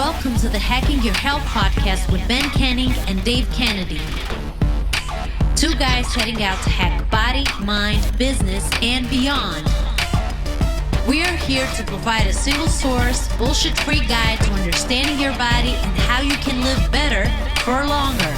Welcome to the Hacking Your Health podcast with Ben Canning and Dave Kennedy. Two guys heading out to hack body, mind, business, and beyond. We are here to provide a single source, bullshit-free guide to understanding your body and how you can live better for longer.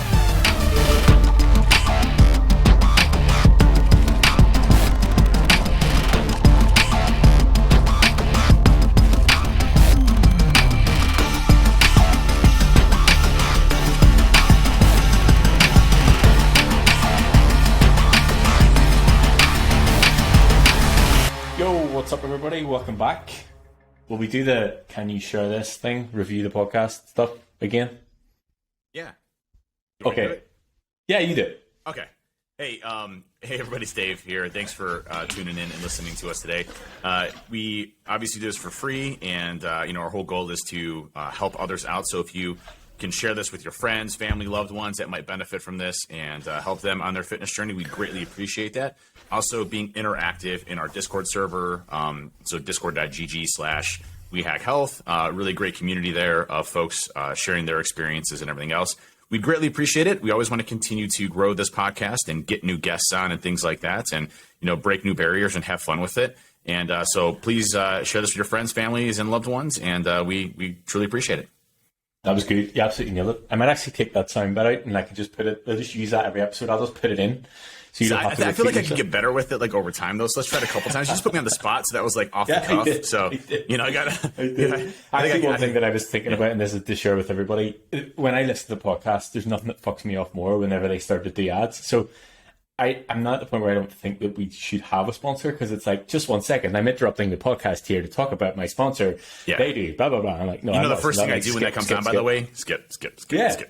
What's up, everybody? Welcome back. Will we do the can you share this thing, review the podcast stuff again? Yeah. Okay. Yeah, you do. Okay. Hey, everybody, it's Dave here. Thanks for tuning in and listening to us today. We obviously do this for free, and our whole goal is to help others out. So if you can share this with your friends, family, loved ones that might benefit from this and help them on their fitness journey, we greatly appreciate that. Also, being interactive in our Discord server, so discord.gg/WeHackHealth. Really great community there of folks sharing their experiences and everything else. We'd greatly appreciate it. We always want to continue to grow this podcast and get new guests on and things like that, and break new barriers and have fun with it. And so please share this with your friends, families, and loved ones, and we truly appreciate it. That was good. You absolutely nailed it. I might actually take that sound bit out and I can just I'll just use that every episode. I'll just put it in. So you don't have to I feel like I can get better with it over time though. So let's try it a couple times. You just put me on the spot, so that was off the cuff. So I gotta. Actually, one thing that I was thinking about, and this is to share with everybody, when I listen to the podcast, there's nothing that fucks me off more whenever they start to do ads. So I'm not at the point where I don't think that we should have a sponsor, because it's just 1 second, I'm interrupting the podcast here to talk about my sponsor. Yeah. They do blah blah blah. I'm like, no. The first thing I do when that comes on, by the way, skip.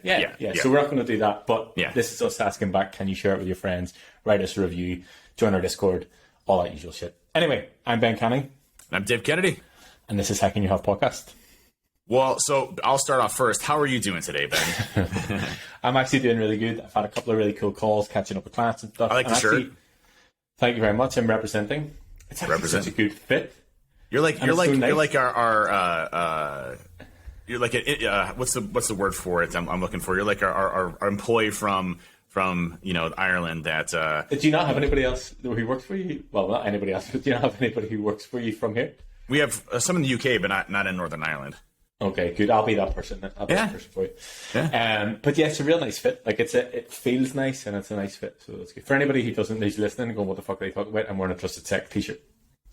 Yeah. So we're not going to do that. But this is us asking back, can you share it with your friends? Write us a review, join our Discord, all that usual shit. Anyway, I'm Ben Canning. And I'm Dave Kennedy. And this is Hacking Your Health podcast. Well, so I'll start off first. How are you doing today, Ben? I'm actually doing really good. I've had a couple of really cool calls, catching up with clients and stuff. I like the shirt. Thank you very much. I'm representing. It's actually such a good fit. You're like our what's the word for it? I'm looking for. You're like our employee from Ireland that. Do you not have anybody else who works for you? Well, not anybody else, but do you not have anybody who works for you from here? We have some in the UK, but not in Northern Ireland. Okay, good. I'll be that person. I'll be that person for you. Yeah. But yeah, it's a real nice fit. It feels nice and it's a nice fit. So that's good. For anybody who's listening and going, what the fuck are they talking about? I'm wearing a Trusted Tech t-shirt.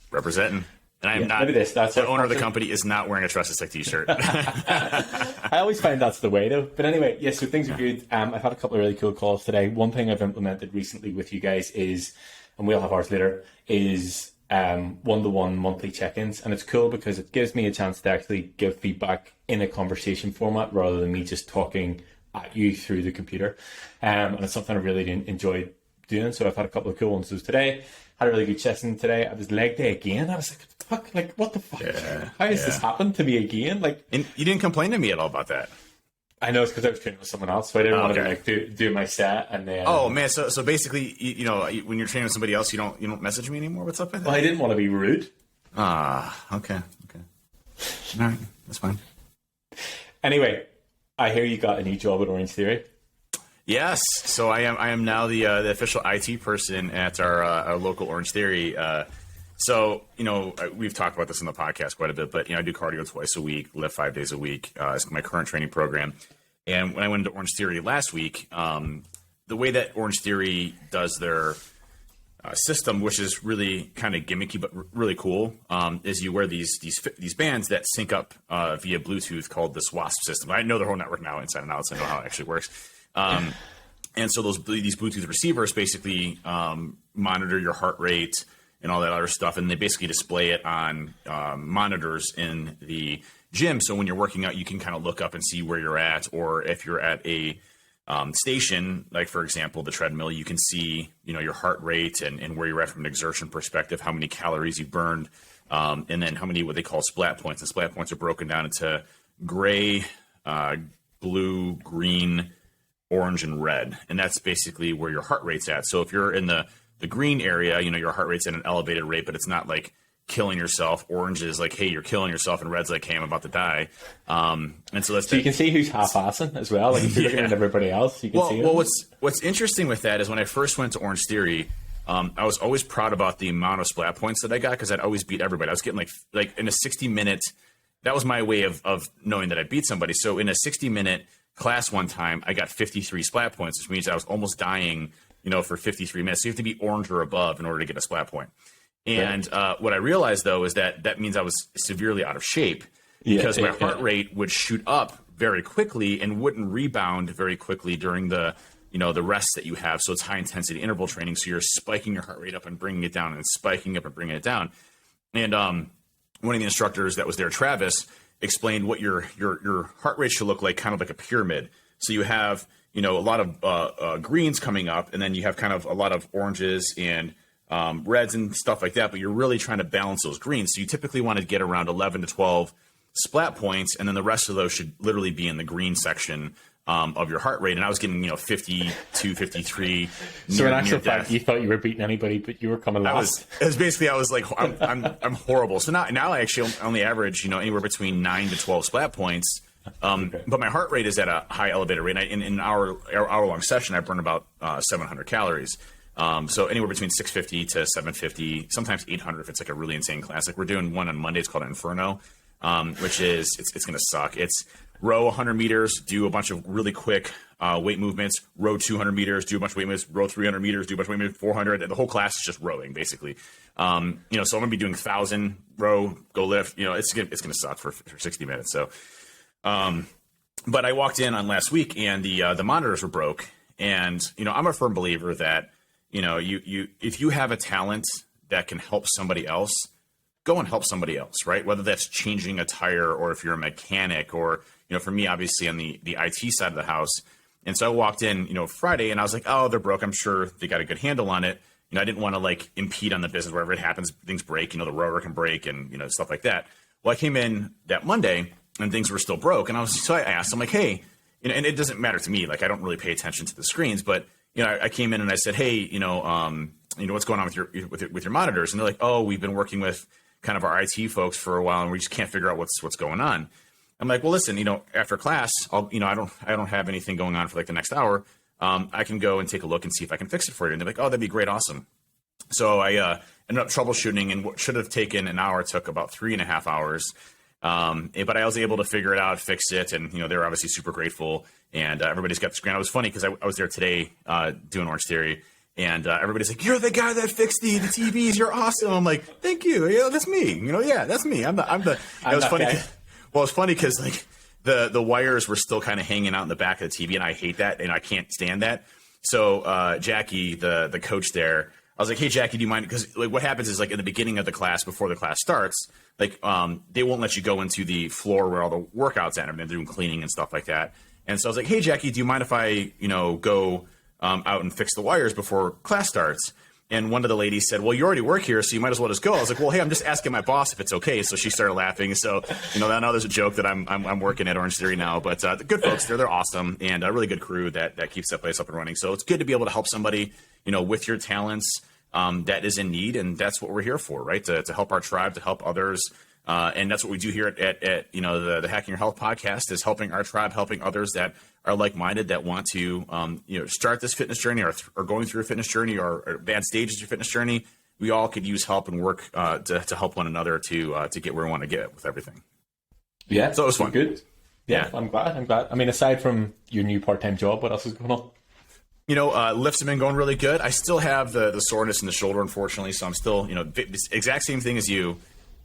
Representing. And I am not. That's the owner of the company is not wearing a Trusted Tech t-shirt. I always find that's the way though. But anyway, yeah, so things are good. I've had a couple of really cool calls today. One thing I've implemented recently with you guys is, and we'll have ours later, is one-to-one monthly check-ins, and it's cool because it gives me a chance to actually give feedback in a conversation format rather than me just talking at you through the computer, and it's something I really enjoyed doing. So I've had a couple of cool ones. So today had a really good session today. I was leg day again. I was like, what the fuck? How has this happened to me again? And you didn't complain to me at all about that. I know it's because I was training with someone else, so I didn't want to do my set and then. Oh man, so basically, when you're training with somebody else, you don't message me anymore. What's up with that? Well, I didn't want to be rude. Okay, all right, that's fine. Anyway, I hear you got a new job at Orange Theory. Yes, so I am now the official IT person at our local Orange Theory. So, we've talked about this in the podcast quite a bit, but, I do cardio twice a week, lift 5 days a week. It's my current training program. And when I went to Orange Theory last week, the way that Orange Theory does their system, which is really kind of gimmicky but really cool, is you wear these bands that sync up via Bluetooth called the SWASP system. I know their whole network now inside and out, so I know how it actually works. And so these Bluetooth receivers basically monitor your heart rate and all that other stuff, and they basically display it on monitors in the gym. So when you're working out, you can kind of look up and see where you're at, or if you're at a station, like for example, the treadmill, you can see your heart rate and where you're at from an exertion perspective, how many calories you burned, and then how many what they call splat points. And splat points are broken down into gray, blue, green, orange, and red, and that's basically where your heart rate's at. So if you're in the green area, your heart rate's at an elevated rate, but it's not like killing yourself. Orange is like, hey, you're killing yourself, and red's like, hey, I'm about to die. And so that's So you can see who's half-assing as well. Like if you're looking at everybody else, you can see. Well, what's interesting with that is when I first went to Orange Theory, I was always proud about the amount of splat points that I got because I'd always beat everybody. I was getting like in a 60-minute. That was my way of knowing that I beat somebody. So in a 60-minute class one time, I got 53 splat points, which means I was almost dying, for 53 minutes. So you have to be orange or above in order to get a splat point. And what I realized, though, is that means I was severely out of shape because my heart rate would shoot up very quickly and wouldn't rebound very quickly during the rest that you have. So it's high intensity interval training. So you're spiking your heart rate up and bringing it down and spiking up and bringing it down. And one of the instructors that was there, Travis, explained what your heart rate should look like, kind of like a pyramid. So you have, a lot of greens coming up, and then you have kind of a lot of oranges and reds and stuff like that, but you're really trying to balance those greens. So you typically want to get around 11 to 12 splat points, and then the rest of those should literally be in the green section of your heart rate. And I was getting, 52, 53. So in actual fact, you thought you were beating anybody, but you were coming last. I was like, I'm horrible. So now I actually only average, anywhere between 9 to 12 splat points. But my heart rate is at a high elevated rate. In an hour-long session, I burn about 700 calories. So anywhere between 650 to 750, sometimes 800 if it's like a really insane class. Like we're doing one on Monday. It's called Inferno, which is it's going to suck. It's row 100 meters, do a bunch of really quick weight movements. Row 200 meters, do a bunch of weight movements. Row 300 meters, do a bunch of weight movements. 400. And the whole class is just rowing basically. So I'm going to be doing 1,000 row, go lift. It's going to suck for 60 minutes. So, but I walked in on last week and the monitors were broke. And I'm a firm believer that you if you have a talent that can help somebody else, go and help somebody else, right? Whether that's changing a tire or if you're a mechanic or, for me, obviously on the IT side of the house. And so I walked in, Friday and I was like, oh, they're broke. I'm sure they got a good handle on it. I didn't want to impede on the business. Wherever it happens, things break, the rotor can break and, stuff like that. Well, I came in that Monday and things were still broke. And I asked, I'm like, hey, and it doesn't matter to me. I don't really pay attention to the screens, but I came in and I said, hey, what's going on with your monitors? And they're like, oh, we've been working with kind of our IT folks for a while, and we just can't figure out what's going on. I'm like, well, listen, after class, I don't have anything going on for the next hour. I can go and take a look and see if I can fix it for you. And they're like, oh, that'd be great, awesome. So I ended up troubleshooting, and what should have taken an hour took about 3.5 hours. But I was able to figure it out, fix it, and they're obviously super grateful. And everybody's got the screen. It was funny because I was there today doing Orange Theory, and everybody's like, "You're the guy that fixed the TVs. You're awesome." I'm like, "Thank you. That's me. Yeah, that's me. I'm the." It was funny. Well, it's funny because the wires were still kind of hanging out in the back of the TV, and I hate that, and I can't stand that. So Jackie, the coach there, I was like, hey, Jackie, do you mind? Because what happens is in the beginning of the class, before the class starts, they won't let you go into the floor where all the workouts at, and they're doing cleaning and stuff like that. And so I was like, hey, Jackie, do you mind if I, go out and fix the wires before class starts? And one of the ladies said, well, you already work here, so you might as well just go. I was like, well, hey, I'm just asking my boss if it's okay. So she started laughing. So, now there's a joke that I'm working at Orange Theory now. But the good folks, they're awesome, and a really good crew that keeps that place up and running. So it's good to be able to help somebody, with your talents that is in need. And that's what we're here for, right? To help our tribe, to help others. And that's what we do here at the Hacking Your Health podcast, is helping our tribe, helping others that are like-minded, that want to start this fitness journey or going through a fitness journey or advanced stages of your fitness journey. We all could use help and work to help one another to get where we want to get with everything. Yeah, so it was fun. Good. Yeah, I'm glad. I mean, aside from your new part-time job, what else is going on? Lifts have been going really good. I still have the soreness in the shoulder, unfortunately, so I'm still exact same thing as you.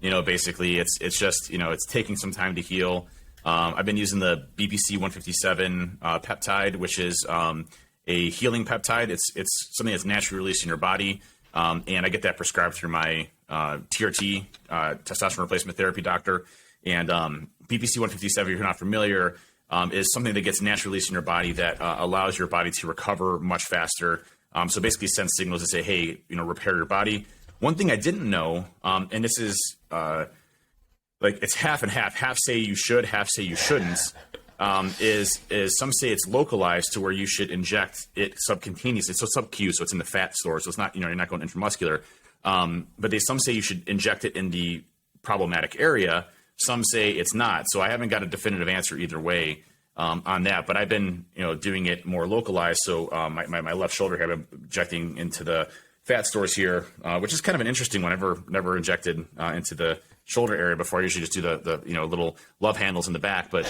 Basically, it's just it's taking some time to heal. I've been using the BPC 157 peptide, which is a healing peptide. It's something that's naturally released in your body, and I get that prescribed through my TRT, testosterone replacement therapy doctor. And BPC 157, if you're not familiar, is something that gets naturally released in your body that allows your body to recover much faster. So basically, sends signals to say, hey, repair your body. One thing I didn't know, and this is it's half and half. Half say you should, half say you shouldn't. is some say it's localized to where you should inject it subcutaneously. So sub-Q, so it's in the fat store. So it's not, you're not going intramuscular. But some say you should inject it in the problematic area. Some say it's not. So I haven't got a definitive answer either way on that. But I've been, doing it more localized. So my left shoulder here, I've been injecting into the fat stores here, which is kind of an interesting one. I've never injected into the shoulder area before. I usually just do the little love handles in the back, but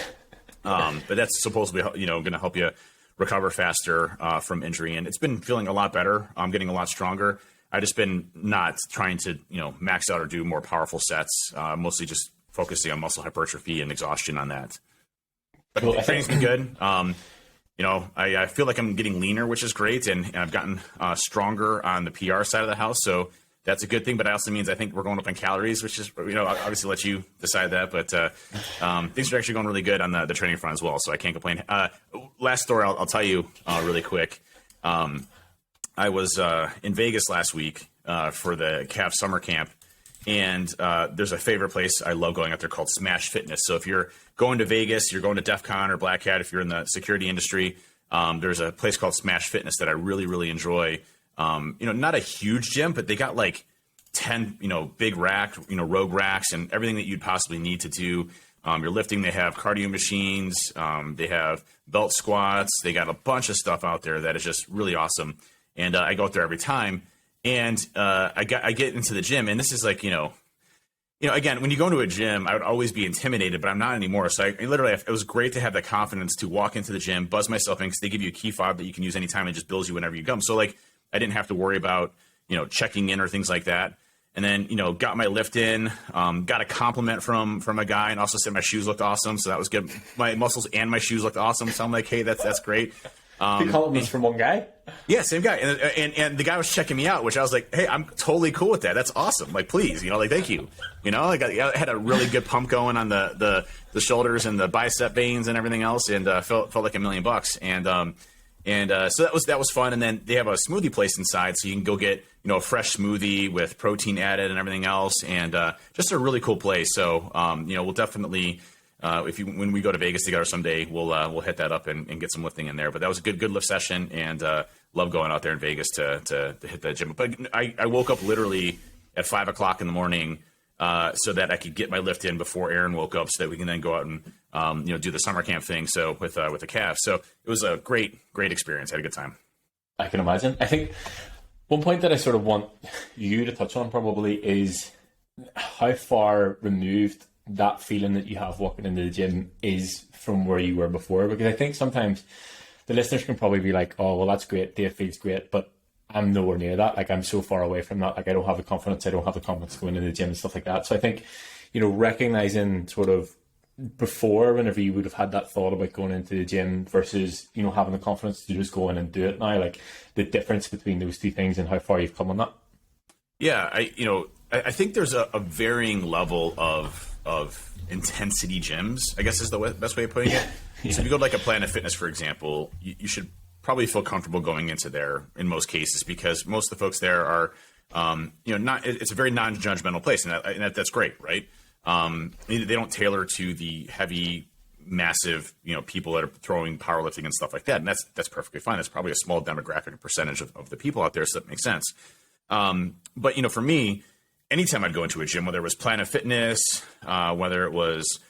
that's supposedly going to help you recover faster from injury, and it's been feeling a lot better. I'm getting a lot stronger. I've just been not trying to max out or do more powerful sets, mostly just focusing on muscle hypertrophy and exhaustion on that. But cool. Training's been good. I feel like I'm getting leaner, which is great, and I've gotten stronger on the PR side of the house, so that's a good thing. But it also means I think we're going up in calories, which is, obviously let you decide that. But things are actually going really good on the training front as well, so I can't complain. Last story I'll tell you really quick. I was in Vegas last week for the CAF summer camp, and there's a favorite place I love going out there called Smash Fitness. So if you're going to Vegas, you're going to DEF CON or Black Hat, if you're in the security industry, there's a place called Smash Fitness that I really, really enjoy. Not a huge gym, but they got like 10, big rack, rogue racks and everything that you'd possibly need to do your lifting. They have cardio machines. They have belt squats. They got a bunch of stuff out there that is just really awesome. And I go out there every time. And I get into the gym, and this is like, again, when you go into a gym, I would always be intimidated, but I'm not anymore. So it was great to have the confidence to walk into the gym, buzz myself in, because they give you a key fob that you can use anytime and just bills you whenever you come. So like, I didn't have to worry about, checking in or things like that. And then, got my lift in, got a compliment from a guy, and also said my shoes looked awesome. So that was good. My muscles and my shoes looked awesome. So I'm like, hey, that's great. Compliments from one guy? Yeah, same guy. And the guy was checking me out, which I was like, hey, I'm totally cool with that. That's awesome. Like, please, thank you. I had a really good pump going on the shoulders and the bicep veins and everything else, and felt like $1 million. So that was fun. And then they have a smoothie place inside, so you can go get a fresh smoothie with protein added and everything else, and just a really cool place. So we'll definitely. When we go to Vegas together someday, we'll hit that up and get some lifting in there. But that was a good lift session, and love going out there in Vegas to hit that gym. But I woke up literally at 5 o'clock in the morning so that I could get my lift in before Aaron woke up, so that we can then go out and do the summer camp thing. So with the calf, so it was a great experience. I had a good time. I can imagine. I think one point that I sort of want you to touch on probably is how far removed that feeling that you have walking into the gym is from where you were before. Because I think sometimes the listeners can probably be like, oh, well, that's great, Dave feels great, but I'm nowhere near that. Like, I'm so far away from that. Like, I don't have the confidence going into the gym and stuff like that. So I think, recognizing sort of before, whenever you would have had that thought about going into the gym versus, having the confidence to just go in and do it now, like the difference between those two things and how far you've come on that. Yeah, I think there's a varying level of intensity gyms, I guess is the best way of putting it. Yeah. So if you go to like a Planet Fitness, for example, you should probably feel comfortable going into there in most cases, because most of the folks there are, it's a very non-judgmental place, and that's great, right? They don't tailor to the heavy, massive, people that are throwing powerlifting and stuff like that, and that's perfectly fine. That's probably a small demographic percentage of the people out there, so that makes sense. But for me, anytime I'd go into a gym, whether it was Planet Fitness, whether it was,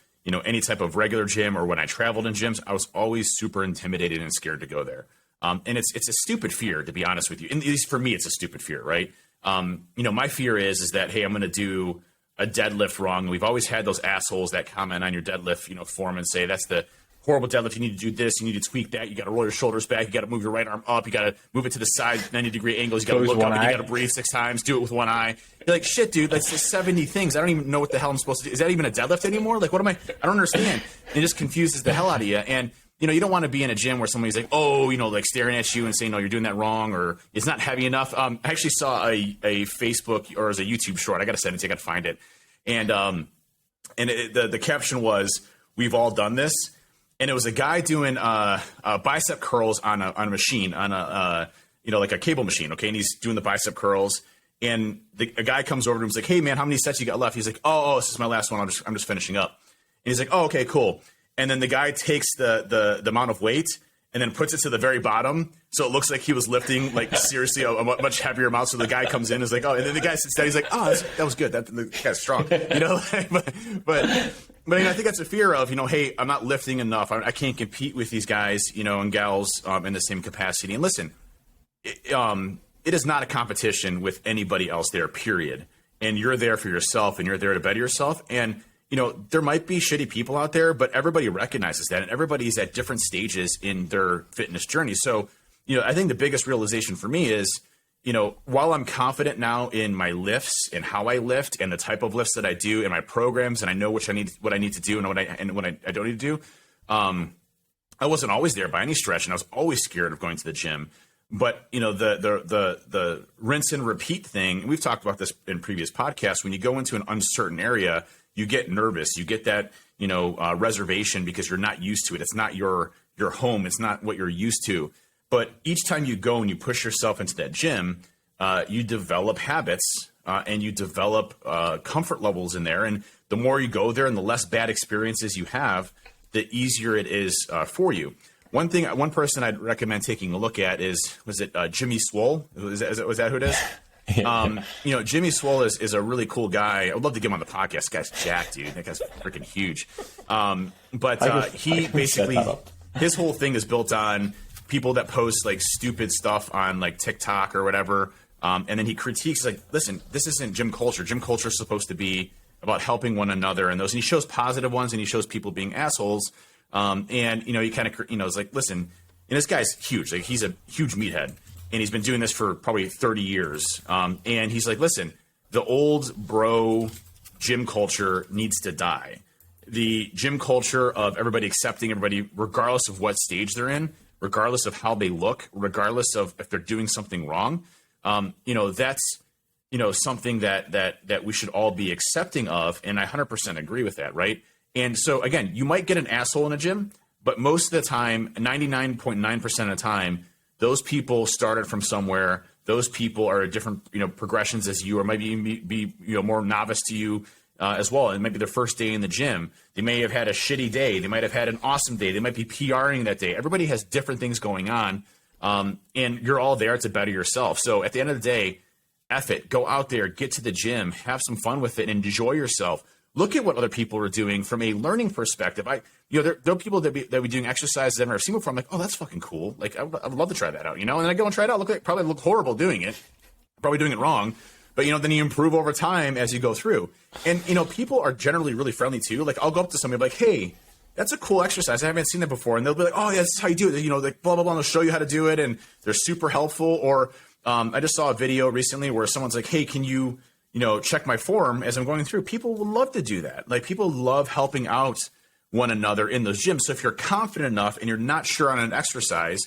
any type of regular gym, or when I traveled in gyms, I was always super intimidated and scared to go there. And it's a stupid fear, to be honest with you. And at least for me, it's a stupid fear, right? My fear is that, hey, I'm going to do a deadlift wrong. We've always had those assholes that comment on your deadlift, form and say, that's the horrible deadlift. You need to do this. You need to tweak that. You got to roll your shoulders back. You got to move your right arm up. You got to move it to the side, 90-degree angles. You got to look up, and you got to breathe 6 times. Do it with one eye. You're like, shit, dude, that's just 70 things. I don't even know what the hell I'm supposed to do. Is that even a deadlift anymore? Like, what am I don't understand. It just confuses the hell out of you. And, you don't want to be in a gym where somebody's like, oh, like staring at you and saying, no, you're doing that wrong, or it's not heavy enough. I actually saw a Facebook, or as a YouTube short. I got to send it to you. I got to find it. And the caption was, we've all done this. And it was a guy doing bicep curls on a machine, on like a cable machine, okay? And he's doing the bicep curls, and a guy comes over to him, he's like, hey, man, how many sets you got left? He's like, oh, this is my last one. I'm just finishing up. And he's like, oh, okay, cool. and then the guy takes the amount of weight and then puts it to the very bottom, so it looks like he was lifting like seriously a much heavier amount. So the guy comes in and is like, oh, and then the guy sits down, he's like, oh, that was good. The guy's strong, you know. but I think that's a fear of, you know, hey, I'm not lifting enough. I can't compete with these guys, you know, and gals in the same capacity. And listen, it is not a competition with anybody else there, period. And you're there for yourself, and you're there to better yourself. And you know, there might be shitty people out there, but everybody recognizes that, and everybody's at different stages in their fitness journey. So, you know, I think the biggest realization for me is, you know, while I'm confident now in my lifts and how I lift and the type of lifts that I do in my programs, and I know what I need to do and what I don't need to do, I wasn't always there by any stretch, and I was always scared of going to the gym. But you know, the rinse and repeat thing, and we've talked about this in previous podcasts. When you go into an uncertain area, you get nervous. You get that, you know, reservation because you're not used to it. It's not your home. It's not what you're used to. But each time you go and you push yourself into that gym, you develop habits and you develop comfort levels in there. And the more you go there and the less bad experiences you have, the easier it is for you. One person I'd recommend taking a look at was it Jimmy Swole? Was that who it is? You know, Jimmy Swole is a really cool guy. I would love to get him on the podcast. This guy's jacked, dude. That guy's freaking huge. But he basically, his whole thing is built on people that post like stupid stuff on like TikTok or whatever. And then he critiques like, listen, this isn't gym culture. Gym culture is supposed to be about helping one another and those. And he shows positive ones and he shows people being assholes. And, you know, he kind of, you know, is like, listen, and this guy's huge. Like, he's a huge meathead. And he's been doing this for probably 30 years. And he's like, listen, the old bro gym culture needs to die. The gym culture of everybody accepting everybody, regardless of what stage they're in, regardless of how they look, regardless of if they're doing something wrong, you know, that's, you know, something that we should all be accepting of. And I 100% agree with that, right? And so, again, you might get an asshole in a gym, but most of the time, 99.9% of the time, those people started from somewhere. Those people are at different, you know, progressions as you, or maybe be you know, more novice to you as well. And maybe their first day in the gym, they may have had a shitty day. They might have had an awesome day. They might be PRing that day. Everybody has different things going on, and you're all there to better yourself. So at the end of the day, F it. Go out there, get to the gym, have some fun with it, and enjoy yourself. Look at what other people are doing from a learning perspective. You know, there are people that be doing exercises I've never seen before. I'm like, oh, that's fucking cool. Like, I would love to try that out, you know? And then I go and try it out. Probably look horrible doing it. Probably doing it wrong. But, you know, then you improve over time as you go through. And, you know, people are generally really friendly too. Like, I'll go up to somebody and be like, hey, that's a cool exercise. I haven't seen that before. And they'll be like, oh, yeah, this is how you do it. You know, like, blah, blah, blah. And they'll show you how to do it. And they're super helpful. Or I just saw a video recently where someone's like, hey, can you know, check my form as I'm going through. People would love to do that. Like, people love helping out one another in those gyms. So if you're confident enough and you're not sure on an exercise,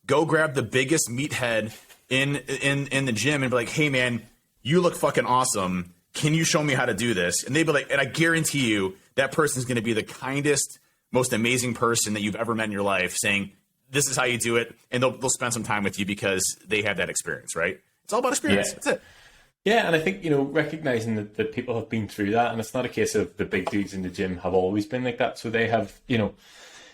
go grab the biggest meathead in the gym and be like, hey man, you look fucking awesome. Can you show me how to do this? And they'd be like, and I guarantee you that person's going to be the kindest, most amazing person that you've ever met in your life, saying, this is how you do it. And they'll spend some time with you because they have that experience, right? It's all about experience. Yeah. That's it. Yeah, and I think, you know, recognizing that people have been through that, and it's not a case of the big dudes in the gym have always been like that. So they have, you know,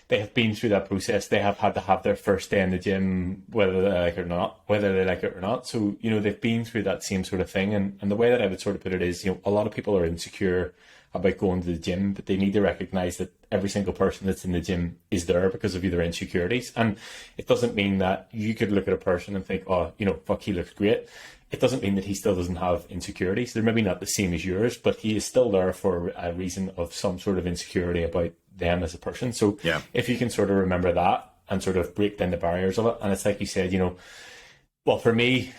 they have been through that process. They have had to have their first day in the gym, whether they like it or not. So, you know, they've been through that same sort of thing. And the way that I would sort of put it is, you know, a lot of people are insecure about going to the gym, but they need to recognize that every single person that's in the gym is there because of their insecurities. And it doesn't mean that you could look at a person and think, oh, you know, fuck, he looks great. It doesn't mean that he still doesn't have insecurities. They're maybe not the same as yours, but he is still there for a reason of some sort of insecurity about them as a person. So if you can sort of remember that and sort of break down the barriers of it. And it's like you said, you know, well, for me,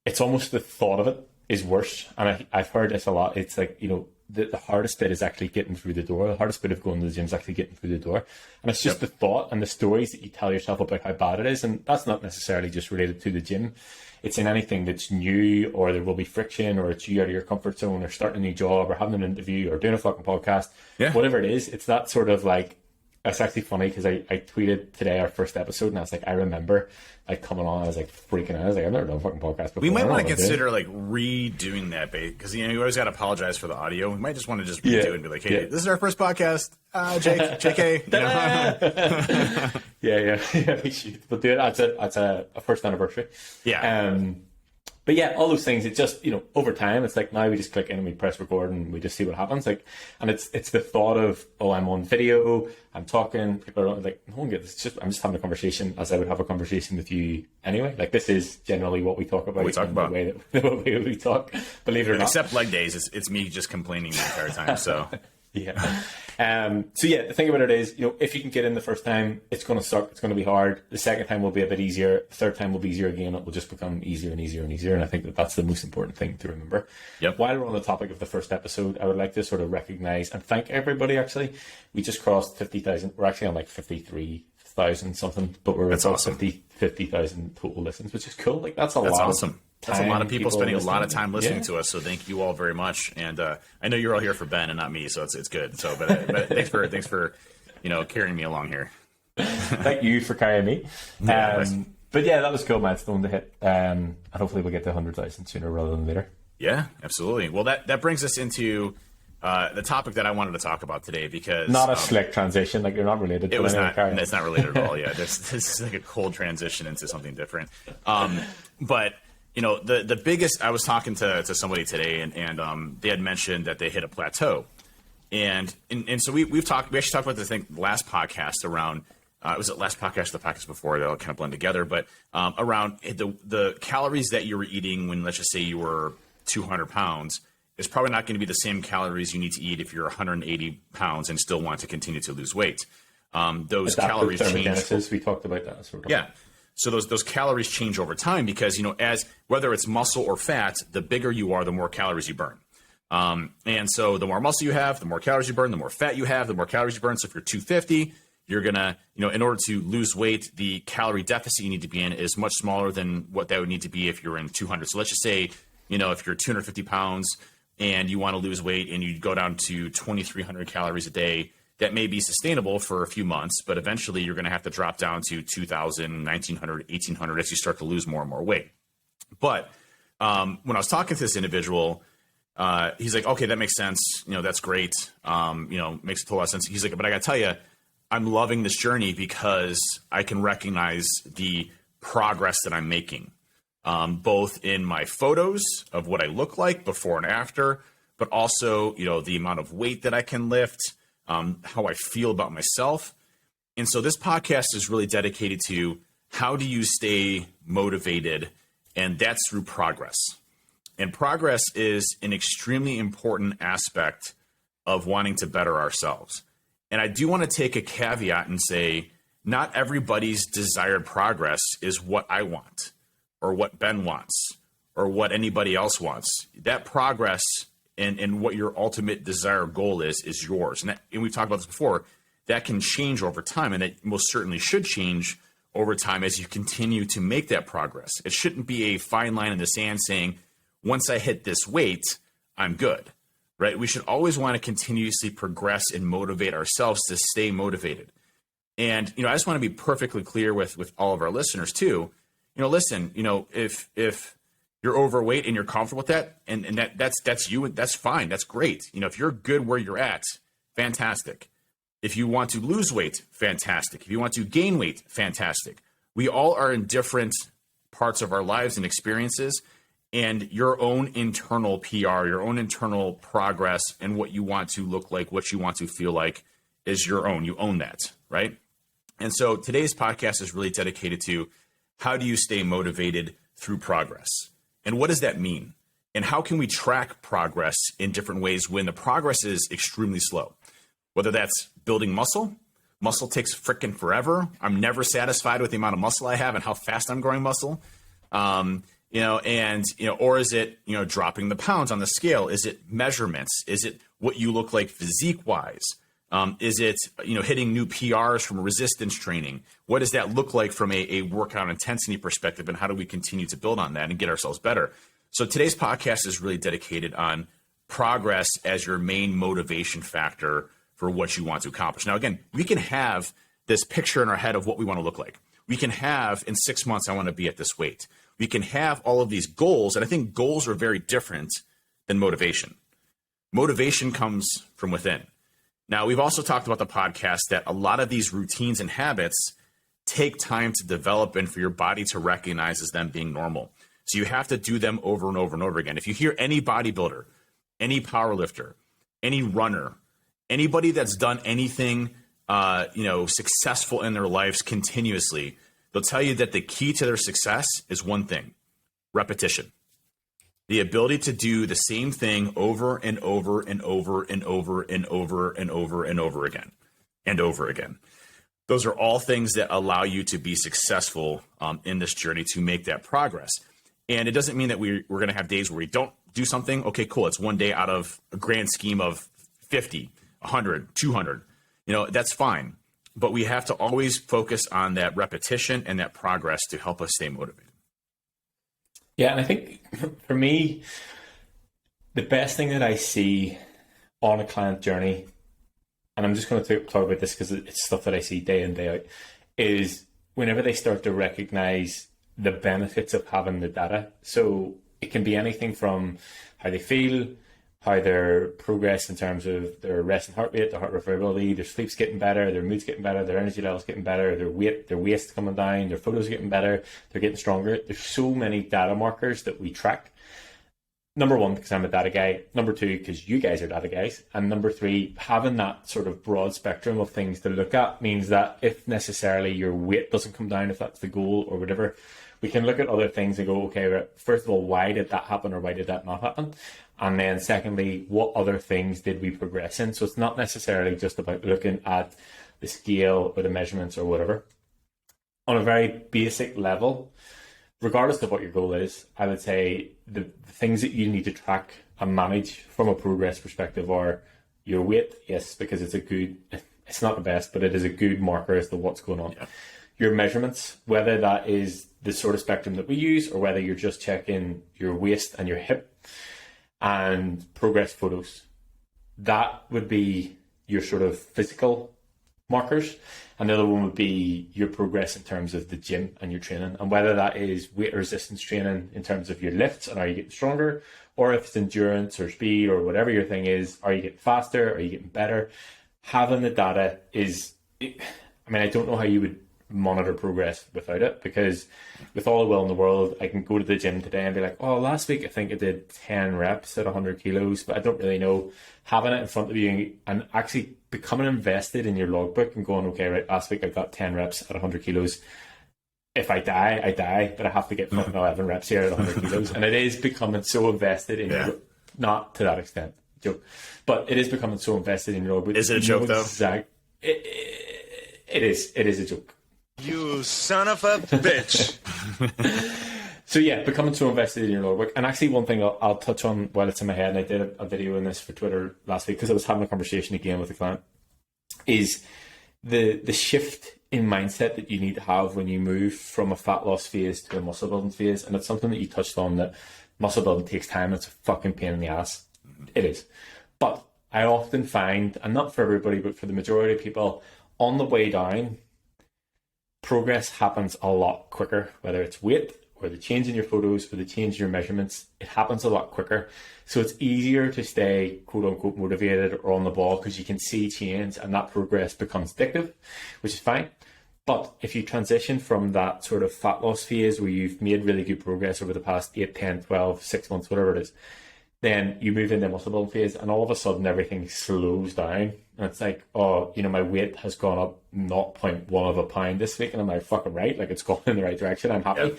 it's almost the thought of it is worse. And I've heard this a lot. It's like, you know, the hardest bit is actually getting through the door. The hardest bit of going to the gym is actually getting through the door. And it's just the thought and the stories that you tell yourself about how bad it is. And that's not necessarily just related to the gym. It's in anything that's new, or there will be friction, or it's you out of your comfort zone, or starting a new job, or having an interview, or doing a fucking podcast, whatever it is. It's that sort of like it's actually funny because I tweeted today our first episode, and I was like, I remember like coming on, I was like freaking out. I was like, I've never done a fucking podcast before. We might want to consider like redoing that, because you always got to apologize for the audio. We might just want to just redo it and be like, hey, this is our first podcast. JK. Yeah. We should. But dude, that's a first anniversary. Yeah. But yeah, all those things, it just, over time, it's like now we just click in and we press record and we just see what happens. Like, and it's the thought of, I'm on video, I'm talking, people are like, no one gets, I'm just having a conversation as I would have a conversation with you anyway. Like, this is generally what we talk about. The way we talk, believe it or not. Except leg days, it's me just complaining the entire time, so. Yeah. The thing about it is, if you can get in the first time, it's going to suck. It's going to be hard. The second time will be a bit easier. The third time will be easier again. It will just become easier and easier and easier. And I think that's the most important thing to remember. Yep. While we're on the topic of the first episode, I would like to sort of recognize and thank everybody. Actually, we just crossed 50,000. We're actually on like 53,000 something, but we're at awesome. 50,000 total listens, which is cool. Like that's lot. Awesome. That's a lot of people spending a lot of time listening to us. So thank you all very much. And I know you're all here for Ben and not me, so it's good. So, but thanks for carrying me along here. Thank you for carrying me. But yeah, that was cool milestone to hit. And hopefully we'll get to 100,000 sooner rather than later. Yeah, absolutely. Well, that brings us into the topic that I wanted to talk about today, because not a slick transition, like you're not related. It was not. It's not related at all. Yeah, this is like a cold transition into something different. But the biggest. I was talking to somebody today, and they had mentioned that they hit a plateau, and so we actually talked about this thing last podcast around. Was it last podcast or the podcast before? They'll kind of blend together, but around the calories that you were eating when, let's just say, you were 200 pounds. Is probably not going to be the same calories you need to eat if you're 180 pounds and still want to continue to lose weight. Those calories change. We talked about that. Yeah. So those calories change over time because, as whether it's muscle or fat, the bigger you are, the more calories you burn. And so the more muscle you have, the more calories you burn, the more fat you have, the more calories you burn. So if you're 250, you're going to, in order to lose weight, the calorie deficit you need to be in is much smaller than what that would need to be if you're in 200. So let's just say, if you're 250 pounds and you want to lose weight and you go down to 2,300 calories a day, that may be sustainable for a few months, but eventually you're going to have to drop down to 2,000, 1,900, 1,800 as you start to lose more and more weight. But when I was talking to this individual, he's like, okay, that makes sense. That's great. Makes a total lot of sense. He's like, but I got to tell you, I'm loving this journey because I can recognize the progress that I'm making, both in my photos of what I look like before and after, but also, the amount of weight that I can lift, how I feel about myself. And so this podcast is really dedicated to how do you stay motivated, and that's through progress. And progress is an extremely important aspect of wanting to better ourselves. And I do want to take a caveat and say, not everybody's desired progress is what I want, or what Ben wants, or what anybody else wants. That progress and what your ultimate desire goal is yours. And we've talked about this before, that can change over time, and it most certainly should change over time as you continue to make that progress. It shouldn't be a fine line in the sand saying, once I hit this weight, I'm good, right? We should always want to continuously progress and motivate ourselves to stay motivated. And, I just want to be perfectly clear with all of our listeners too. Listen, if you're overweight and you're comfortable with that, and that's you, that's fine. That's great. If you're good where you're at, fantastic. If you want to lose weight, fantastic. If you want to gain weight, fantastic. We all are in different parts of our lives and experiences, and your own internal PR, your own internal progress, and what you want to look like, what you want to feel like is your own. You own that, right? And so today's podcast is really dedicated to how do you stay motivated through progress? And what does that mean? And how can we track progress in different ways when the progress is extremely slow? Whether that's building muscle takes frickin' forever. I'm never satisfied with the amount of muscle I have and how fast I'm growing muscle. Or is it, dropping the pounds on the scale? Is it measurements? Is it what you look like physique wise? Is it, hitting new PRs from resistance training? What does that look like from a workout intensity perspective, and how do we continue to build on that and get ourselves better? So today's podcast is really dedicated on progress as your main motivation factor for what you want to accomplish. Now, again, we can have this picture in our head of what we want to look like. We can have, in 6 months, I want to be at this weight. We can have all of these goals, and I think goals are very different than motivation. Motivation comes from within. Now, we've also talked about the podcast that a lot of these routines and habits take time to develop and for your body to recognize as them being normal. So you have to do them over and over and over again. If you hear any bodybuilder, any powerlifter, any runner, anybody that's done anything successful in their lives continuously, they'll tell you that the key to their success is one thing: repetition. The ability to do the same thing over and over and over and over and over and over and over again and over again. Those are all things that allow you to be successful in this journey to make that progress. And it doesn't mean that we're going to have days where we don't do something. Okay, cool. It's one day out of a grand scheme of 50, 100, 200. That's fine. But we have to always focus on that repetition and that progress to help us stay motivated. Yeah, and I think for me, the best thing that I see on a client journey, and I'm just going to talk about this because it's stuff that I see day in, day out, is whenever they start to recognize the benefits of having the data. So it can be anything from how they feel, how their progress in terms of their rest and heart rate, their heart rate variability, their sleep's getting better, their mood's getting better, their energy levels getting better, their weight, their waist coming down, their photos getting better, they're getting stronger. There's so many data markers that we track. Number one, because I'm a data guy. Number two, because you guys are data guys. And number three, having that sort of broad spectrum of things to look at means that if necessarily your weight doesn't come down, if that's the goal or whatever, we can look at other things and go, okay, first of all, why did that happen or why did that not happen? And then secondly, what other things did we progress in? So it's not necessarily just about looking at the scale or the measurements or whatever. On a very basic level, regardless of what your goal is, I would say the things that you need to track and manage from a progress perspective are your weight, yes, because it's not the best, but it is a good marker as to what's going on. Yeah. Your measurements, whether that is the sort of spectrum that we use or whether you're just checking your waist and your hip, and progress photos. That would be your sort of physical markers. And the other one would be your progress in terms of the gym and your training, and whether that is weight resistance training in terms of your lifts and are you getting stronger, or if it's endurance or speed or whatever your thing is, are you getting faster, are you getting better? Having the data I don't know how you would monitor progress without it, because with all the will in the world, I can go to the gym today and be like, oh, last week I think I did 10 reps at 100 kilos, but I don't really know. Having it in front of you and actually becoming invested in your logbook and going, okay, right, last week I got 10 reps at 100 kilos. If I die, I die, but I have to get 11 reps here at 100 kilos. And it is becoming so invested in your, not to that extent, joke, but it is becoming so invested in your logbook. Is it a joke though? It is a joke. You son of a bitch. So yeah, becoming so invested in your logbook. And actually one thing I'll touch on while it's in my head, and I did a video on this for Twitter last week because I was having a conversation again with a client, is the shift in mindset that you need to have when you move from a fat loss phase to a muscle building phase. And it's something that you touched on, that muscle building takes time. It's a fucking pain in the ass. It is. But I often find, and not for everybody, but for the majority of people, on the way down, progress happens a lot quicker, whether it's weight or the change in your photos or the change in your measurements. It happens a lot quicker. So it's easier to stay quote unquote motivated or on the ball because you can see change and that progress becomes addictive, which is fine. But if you transition from that sort of fat loss phase where you've made really good progress over the past 8, 10, 12, 6 months, whatever it is, then you move into muscle building phase and all of a sudden everything slows down. And it's like, oh, my weight has gone up 0.1 of a pound this week. And I'm like, fucking right. Like, it's going in the right direction. I'm happy. Yep.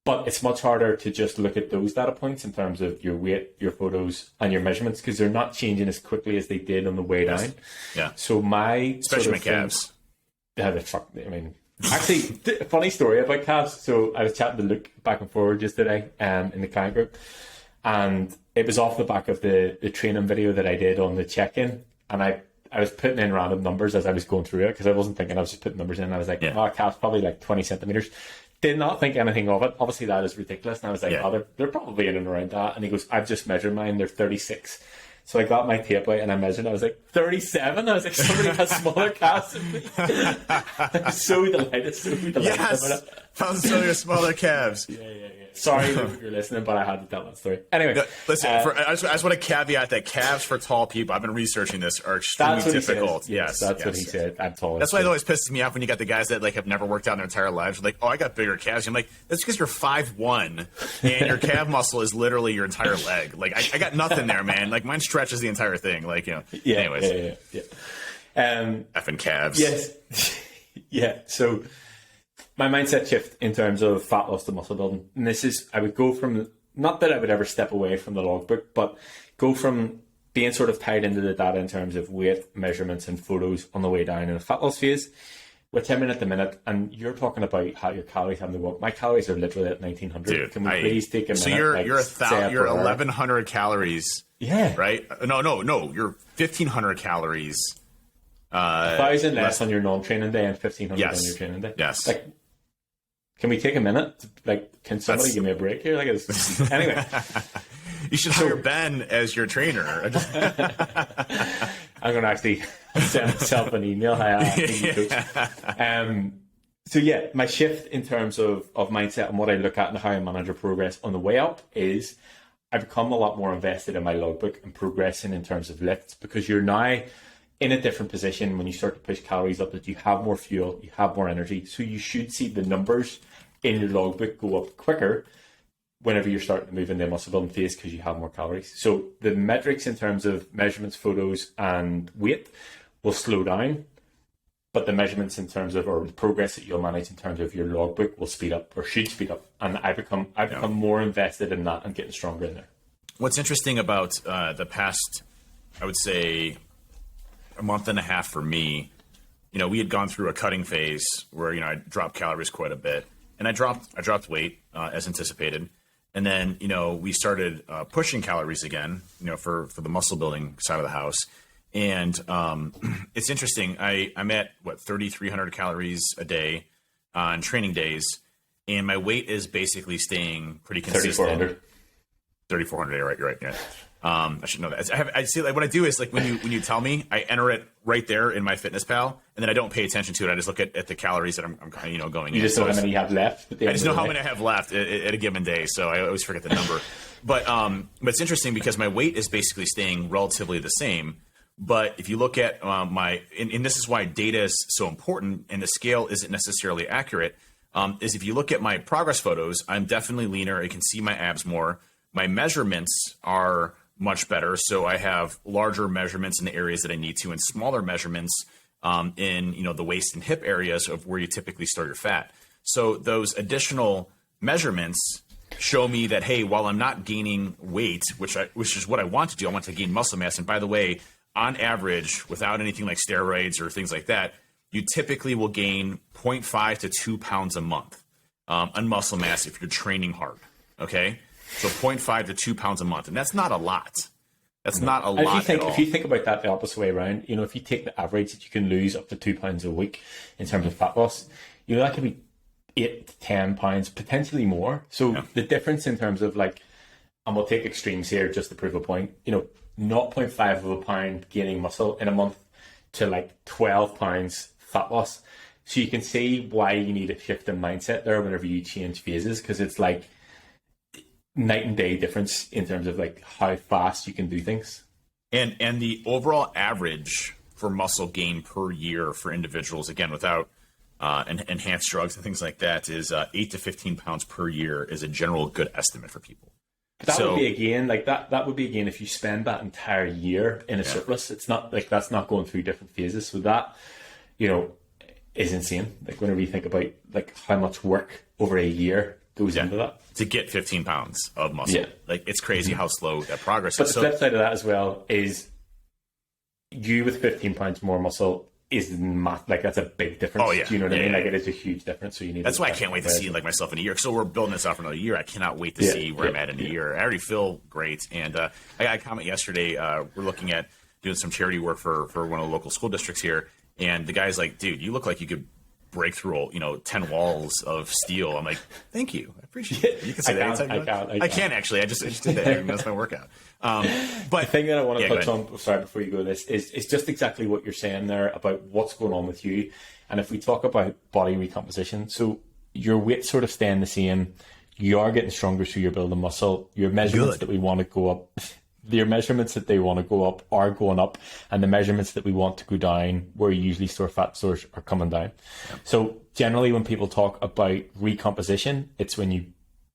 But it's much harder to just look at those data points in terms of your weight, your photos, and your measurements, because they're not changing as quickly as they did on the way down. Yeah. So especially my calves. Actually, funny story about calves. So I was chatting to Luke back and forward just today in the client group. And it was off the back of the training video that I did on the check-in. And I was putting in random numbers as I was going through it because I wasn't thinking, I was just putting numbers in. I was like, calf's probably like 20 centimeters. Did not think anything of it. Obviously, that is ridiculous. And I was like, they're probably in and around that. And he goes, I've just measured mine. They're 36. So I got my tape out and I measured. I was like 37. I was like, somebody has smaller calves than me. I'm so delighted. So delighted Yes, about it. found some of your smaller calves. Yeah. Sorry if you're listening, but I had to tell that story. Anyway, Listen, I just want to caveat that calves for tall people, I've been researching this, are extremely that's what difficult. He said. Yes, that's what he said. I'm tall. That's why it always pisses me off when you got the guys that like have never worked out in their entire lives. Like, oh, I got bigger calves. I'm like, that's because you're 5'1", and your calf muscle is literally your entire leg. Like, I got nothing there, man. Like, mine stretches the entire thing. Like, you know. Yeah. Anyways. Yeah. Effing calves. Yes. Yeah. So my mindset shift in terms of fat loss to muscle building, and this is, I would go from, not that I would ever step away from the logbook, but go from being sort of tied into the data in terms of weight measurements and photos on the way down in a fat loss phase. We're 10 minutes a minute, and you're talking about how your calories have to go up. My calories are literally at 1900. Dude, Can we please take a minute? So you're 1100 calories. Yeah. Right? No. You're 1500 calories. 1,000 less on your non-training day and 1,500 on your training day. Yes. Like, can we take a minute? Like, can somebody give me a break here? Like, anyway. You should hire Ben as your trainer. I'm going to actually send myself an email. So yeah, my shift in terms of mindset and what I look at and how I manage your progress on the way up is I become a lot more invested in my logbook and progressing in terms of lifts, because you're now in a different position when you start to push calories up, that you have more fuel, you have more energy. So you should see the numbers in your logbook go up quicker whenever you're starting to move into a muscle building phase, because you have more calories. So the metrics in terms of measurements, photos, and weight will slow down, but the measurements in terms of, or the progress that you'll manage in terms of your logbook will speed up, or should speed up. And I become more invested in that and getting stronger in there. What's interesting about the past, I would say, a month and a half for me, you know, we had gone through a cutting phase where, you know, I dropped calories quite a bit, and I dropped weight as anticipated. And then, you know, we started pushing calories again, you know, for the muscle building side of the house. And it's interesting. I'm at 3,300 calories a day on training days, and my weight is basically staying pretty consistent. 3,400. Right. You're right. Yeah. I should know that. I see, like, what I do is, like, when you tell me, I enter it right there in MyFitnessPal, and then I don't pay attention to it. I just look at the calories that I'm you know, going. You just know how many you have left. I just know how many I have left at a given day, so I always forget the number. But it's interesting because my weight is basically staying relatively the same. But if you look at and this is why data is so important, and the scale isn't necessarily accurate, is if you look at my progress photos, I'm definitely leaner. I can see my abs more. My measurements are much better. So I have larger measurements in the areas that I need to, and smaller measurements in, you know, the waist and hip areas of where you typically store your fat. So those additional measurements show me that, hey, while I'm not gaining weight, which is what I want to do, I want to gain muscle mass. And by the way, on average, without anything like steroids or things like that, you typically will gain 0.5 to 2 pounds a month on muscle mass if you're training hard. Okay. So 0.5 to 2 pounds a month. And that's not a lot. That's not a lot at all. If you think about that the opposite way around, you know, if you take the average that you can lose up to 2 pounds a week in terms of fat loss, you know, that could be 8 to 10 pounds, potentially more. So the difference in terms of, like, and we'll take extremes here just to prove a point, you know, 0.5 of a pound gaining muscle in a month to like 12 pounds fat loss. So you can see why you need a shift in mindset there whenever you change phases, because it's like night and day difference in terms of like how fast you can do things. And the overall average for muscle gain per year for individuals, again, without enhanced drugs and things like that, is 8 to 15 pounds per year is a general good estimate for people. That would be again, like that would be again if you spend that entire year in a surplus. It's not like that's not going through different phases. So that, you know, is insane. Like whenever you think about like how much work over a year goes into that. To get 15 pounds of muscle. Yeah. Like it's crazy how slow that progress is. But the flip side of that as well is you with 15 pounds more muscle is like that's a big difference. Oh yeah. Do you know what I mean? Like it is a huge difference. So you need. That's why I can't wait to see like myself in a year. So we're building this out for another year. I cannot wait to see where I'm at in a year. I already feel great. And I got a comment yesterday. We're looking at doing some charity work for one of the local school districts here. And the guy's like, dude, you look like you could break through, 10 walls of steel. I'm like, thank you. I appreciate it. You can say that anytime you want. I can't actually. I just did that. That's my workout. But the thing that I want to touch on, sorry, before you go this, is just exactly what you're saying there about what's going on with you. And if we talk about body recomposition, so your weight sort of staying the same, you are getting stronger, so you're building muscle. Your measurements that we want to go up, your measurements that they want to go up are going up, and the measurements that we want to go down, where you usually store fat stores, are coming down. Yep. So generally when people talk about recomposition, it's when you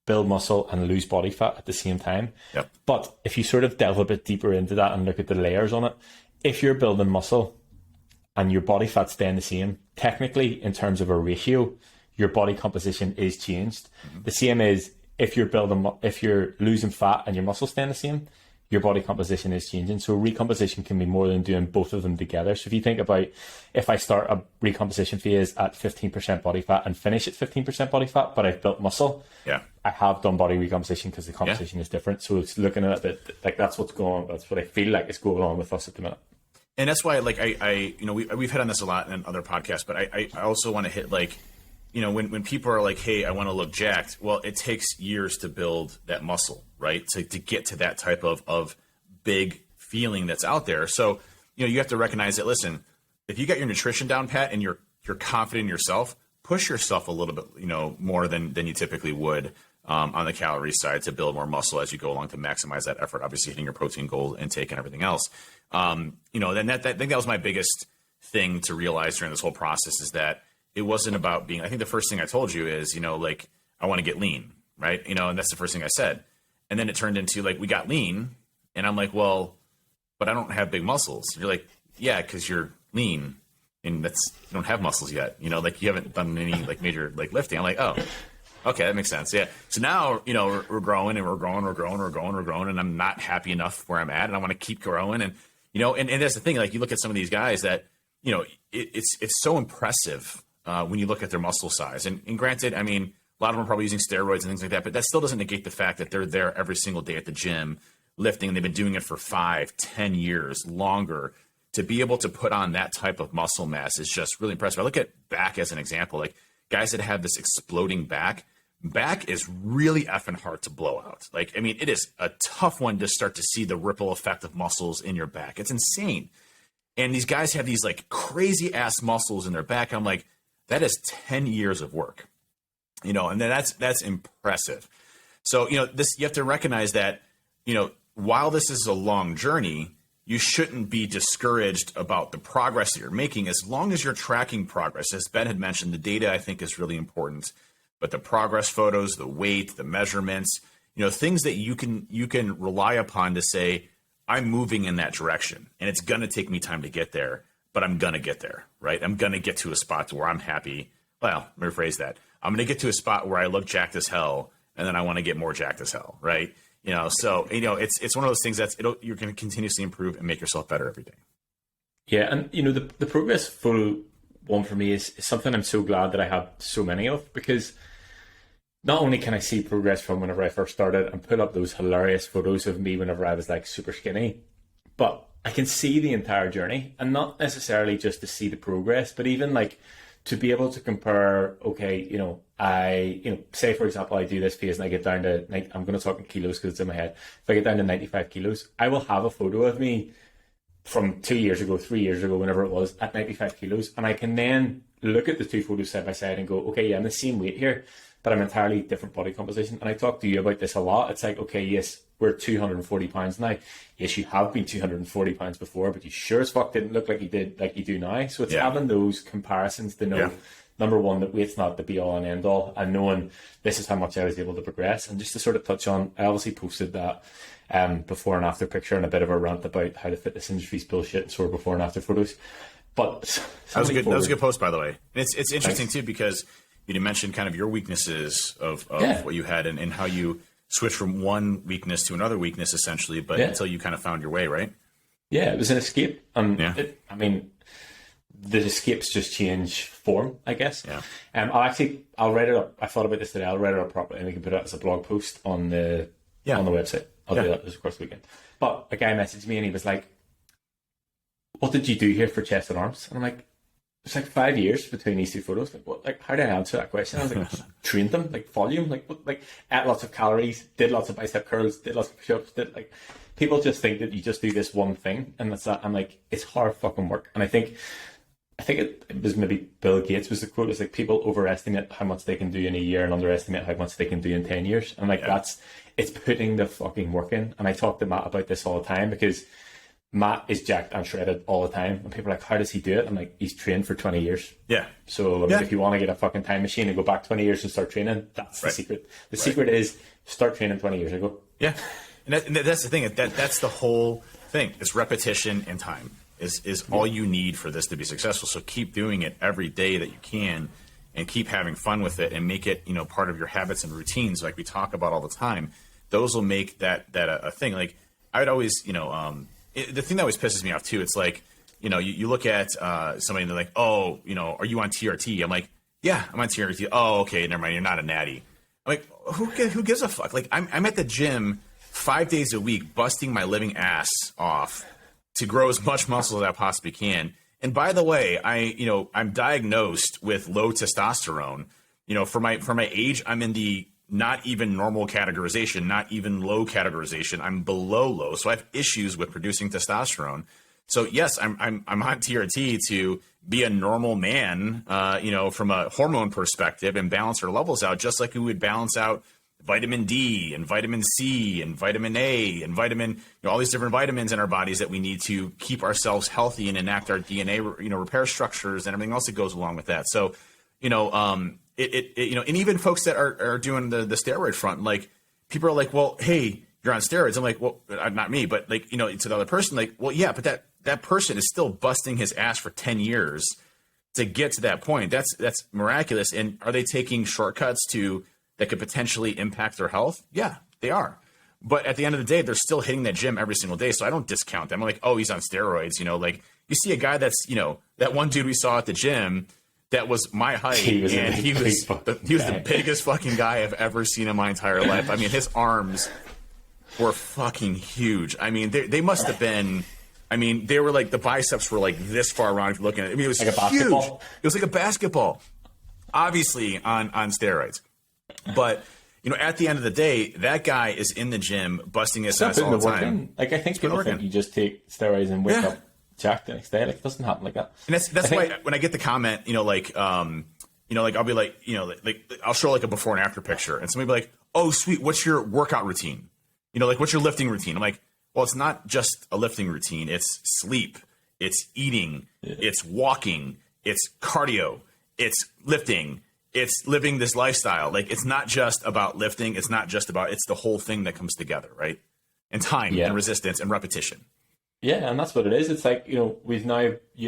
build muscle and lose body fat at the same time. Yep. But if you sort of delve a bit deeper into that and look at the layers on it, if you're building muscle and your body fat's staying the same, technically in terms of a ratio, your body composition is changed. Mm-hmm. The same is if you're losing fat and your muscles staying the same, your body composition is changing. So recomposition can be more than doing both of them together. So if you think about, if I start a recomposition phase at 15% body fat and finish at 15% body fat, but I've built muscle, I have done body recomposition because the composition is different. So it's looking at it like that's what's going on. That's what I feel like is going on with us at the minute. And that's why, like, we've hit on this a lot in other podcasts, but I also want to hit, like, when people are like, hey, I want to look jacked, well, it takes years to build that muscle, right? To get to that type of big feeling that's out there. So, you have to recognize that, listen, if you got your nutrition down pat and you're confident in yourself, push yourself a little bit, more than you typically would on the calorie side to build more muscle as you go along to maximize that effort, obviously hitting your protein goal intake and everything else. Then I think that was my biggest thing to realize during this whole process is that it wasn't about being, I think the first thing I told you is, like, I want to get lean, right? And that's the first thing I said. And then it turned into, like, we got lean. And I'm like, well, but I don't have big muscles. You're like, yeah, because you're lean and you don't have muscles yet. Like, you haven't done any, like, major, like, lifting. I'm like, oh, okay, that makes sense. Yeah. So now, we're growing and we're growing. And I'm not happy enough where I'm at. And I want to keep growing. And, and that's the thing. Like, you look at some of these guys that, it's so impressive when you look at their muscle size. And granted, I mean, a lot of them are probably using steroids and things like that, but that still doesn't negate the fact that they're there every single day at the gym lifting, and they've been doing it for 5-10 years longer. To be able to put on that type of muscle mass is just really impressive. I look at back as an example, like guys that have this exploding back is really effing hard to blow out. Like, I mean, it is a tough one to start to see the ripple effect of muscles in your back. It's insane. And these guys have these like crazy ass muscles in their back. I'm like, that is 10 years of work, and then that's impressive. So, you have to recognize that, while this is a long journey, you shouldn't be discouraged about the progress that you're making as long as you're tracking progress. As Ben had mentioned, the data I think is really important, but the progress photos, the weight, the measurements, things that you can rely upon to say, I'm moving in that direction and it's going to take me time to get there, but I'm going to get there, right? I'm going to get to a spot where I'm happy. Well, let me rephrase that. I'm going to get to a spot where I look jacked as hell, and then I want to get more jacked as hell, right? So, it's one of those things you're going to continuously improve and make yourself better every day. Yeah. And, the progress full one for me is something I'm so glad that I have so many of, because not only can I see progress from whenever I first started and put up those hilarious photos of me whenever I was like super skinny, but I can see the entire journey, and not necessarily just to see the progress, but even like to be able to compare, okay, say for example, I do this phase and I get down to, I'm going to talk in kilos because it's in my head. If I get down to 95 kilos, I will have a photo of me from 2 years ago, 3 years ago, whenever it was, at 95 kilos. And I can then look at the two photos side by side and go, okay, yeah, I'm the same weight here, but I'm entirely different body composition. And I talk to you about this a lot. It's like, okay, yes, we're 240 pounds now. Yes, you have been 240 pounds before, but you sure as fuck didn't look like you do now. So it's having those comparisons to know, number one, that weight's not the be all and end all, and knowing this is how much I was able to progress. And just to sort of touch on, I obviously posted that before and after picture and a bit of a rant about how the fitness industry's bullshit and sort of before and after photos. But that was a good post, by the way. It's interesting too, because you mentioned kind of your weaknesses of what you had and how you switched from one weakness to another weakness, essentially, but until you kind of found your way, right? Yeah, it was an escape. And the escapes just change form, I guess. Yeah. I'll write it up. I thought about this today. I'll write it up properly and we can put it as a blog post on the website. I'll do that this course weekend. But a guy messaged me and he was like, what did you do here for chest and arms? And I'm like, it's like 5 years between these two photos. Like, what? Like, how did I answer that question? I was like, trained them, like volume, like, what, like, ate lots of calories, did lots of bicep curls, did lots of push-ups, did like. People just think that you just do this one thing, and that's that. I'm like, it's hard fucking work. And I think it was maybe Bill Gates was the quote. It's like people overestimate how much they can do in a year and underestimate how much they can do in 10 years. And like it's putting the fucking work in. And I talk to Matt about this all the time because Matt is jacked and shredded all the time. And people are like, how does he do it? I'm like, he's trained for 20 years. Yeah. So I mean, if you want to get a fucking time machine and go back 20 years and start training, that's the secret. The secret is start training 20 years ago. Yeah. And that's the thing. That's the whole thing. It's repetition and time is all you need for this to be successful. So keep doing it every day that you can, and keep having fun with it, and make it, you know, part of your habits and routines, like we talk about all the time. Those will make that a thing. Like I would always, you know, the thing that always pisses me off too. It's like, you know, you look at somebody and they're like, oh, you know, are you on TRT? I'm like, yeah, I'm on TRT. Oh, okay, never mind. You're not a natty. I'm like, who gives a fuck? Like I'm at the gym 5 days a week, busting my living ass off to grow as much muscle as I possibly can. And by the way, I'm diagnosed with low testosterone. You know, for my age, I'm in the not even normal categorization, not even low categorization. I'm below low, so I have issues with producing testosterone. So yes, I'm on TRT to be a normal man, you know, from a hormone perspective, and balance our levels out, just like we would balance out vitamin D and vitamin C and vitamin A and vitamin, you know, all these different vitamins in our bodies that we need to keep ourselves healthy and enact our DNA, you know, repair structures and everything else that goes along with that. So, you know, you know, and even folks that are doing the steroid front, like people are like, well, hey, you're on steroids. I'm like, well, not me, but like, you know, to the other person, like, well, yeah, but that person is still busting his ass for 10 years to get to that point. That's miraculous. And are they taking shortcuts that could potentially impact their health? Yeah, they are. But at the end of the day, they're still hitting that gym every single day. So I don't discount them. I'm like, oh, he's on steroids. You know, like you see a guy that's, you know, that one dude we saw at the gym that was my height, he was the biggest fucking guy I've ever seen in my entire life. I mean, his arms were fucking huge. I mean, they must have been, I mean, they were like, the biceps were like this far around if you're looking at it. I mean, it was like huge. It was like a basketball, obviously on steroids. But, you know, at the end of the day, that guy is in the gym busting his ass all the time. Like, I think people think you just take steroids and wake up jacked the next day. Like, it doesn't happen like that. And that's why when I get the comment, you know, like, you know, like I'll be like, you know, like I'll show like a before and after picture, and somebody will be like, oh, sweet, what's your workout routine? You know, like, what's your lifting routine? I'm like, well, it's not just a lifting routine. It's sleep, it's eating, it's walking, it's cardio, it's lifting. It's living this lifestyle. Like, it's not just about lifting. It's not just about, it's the whole thing that comes together, right? And time and resistance and repetition. Yeah, and that's what it is. It's like, you know, you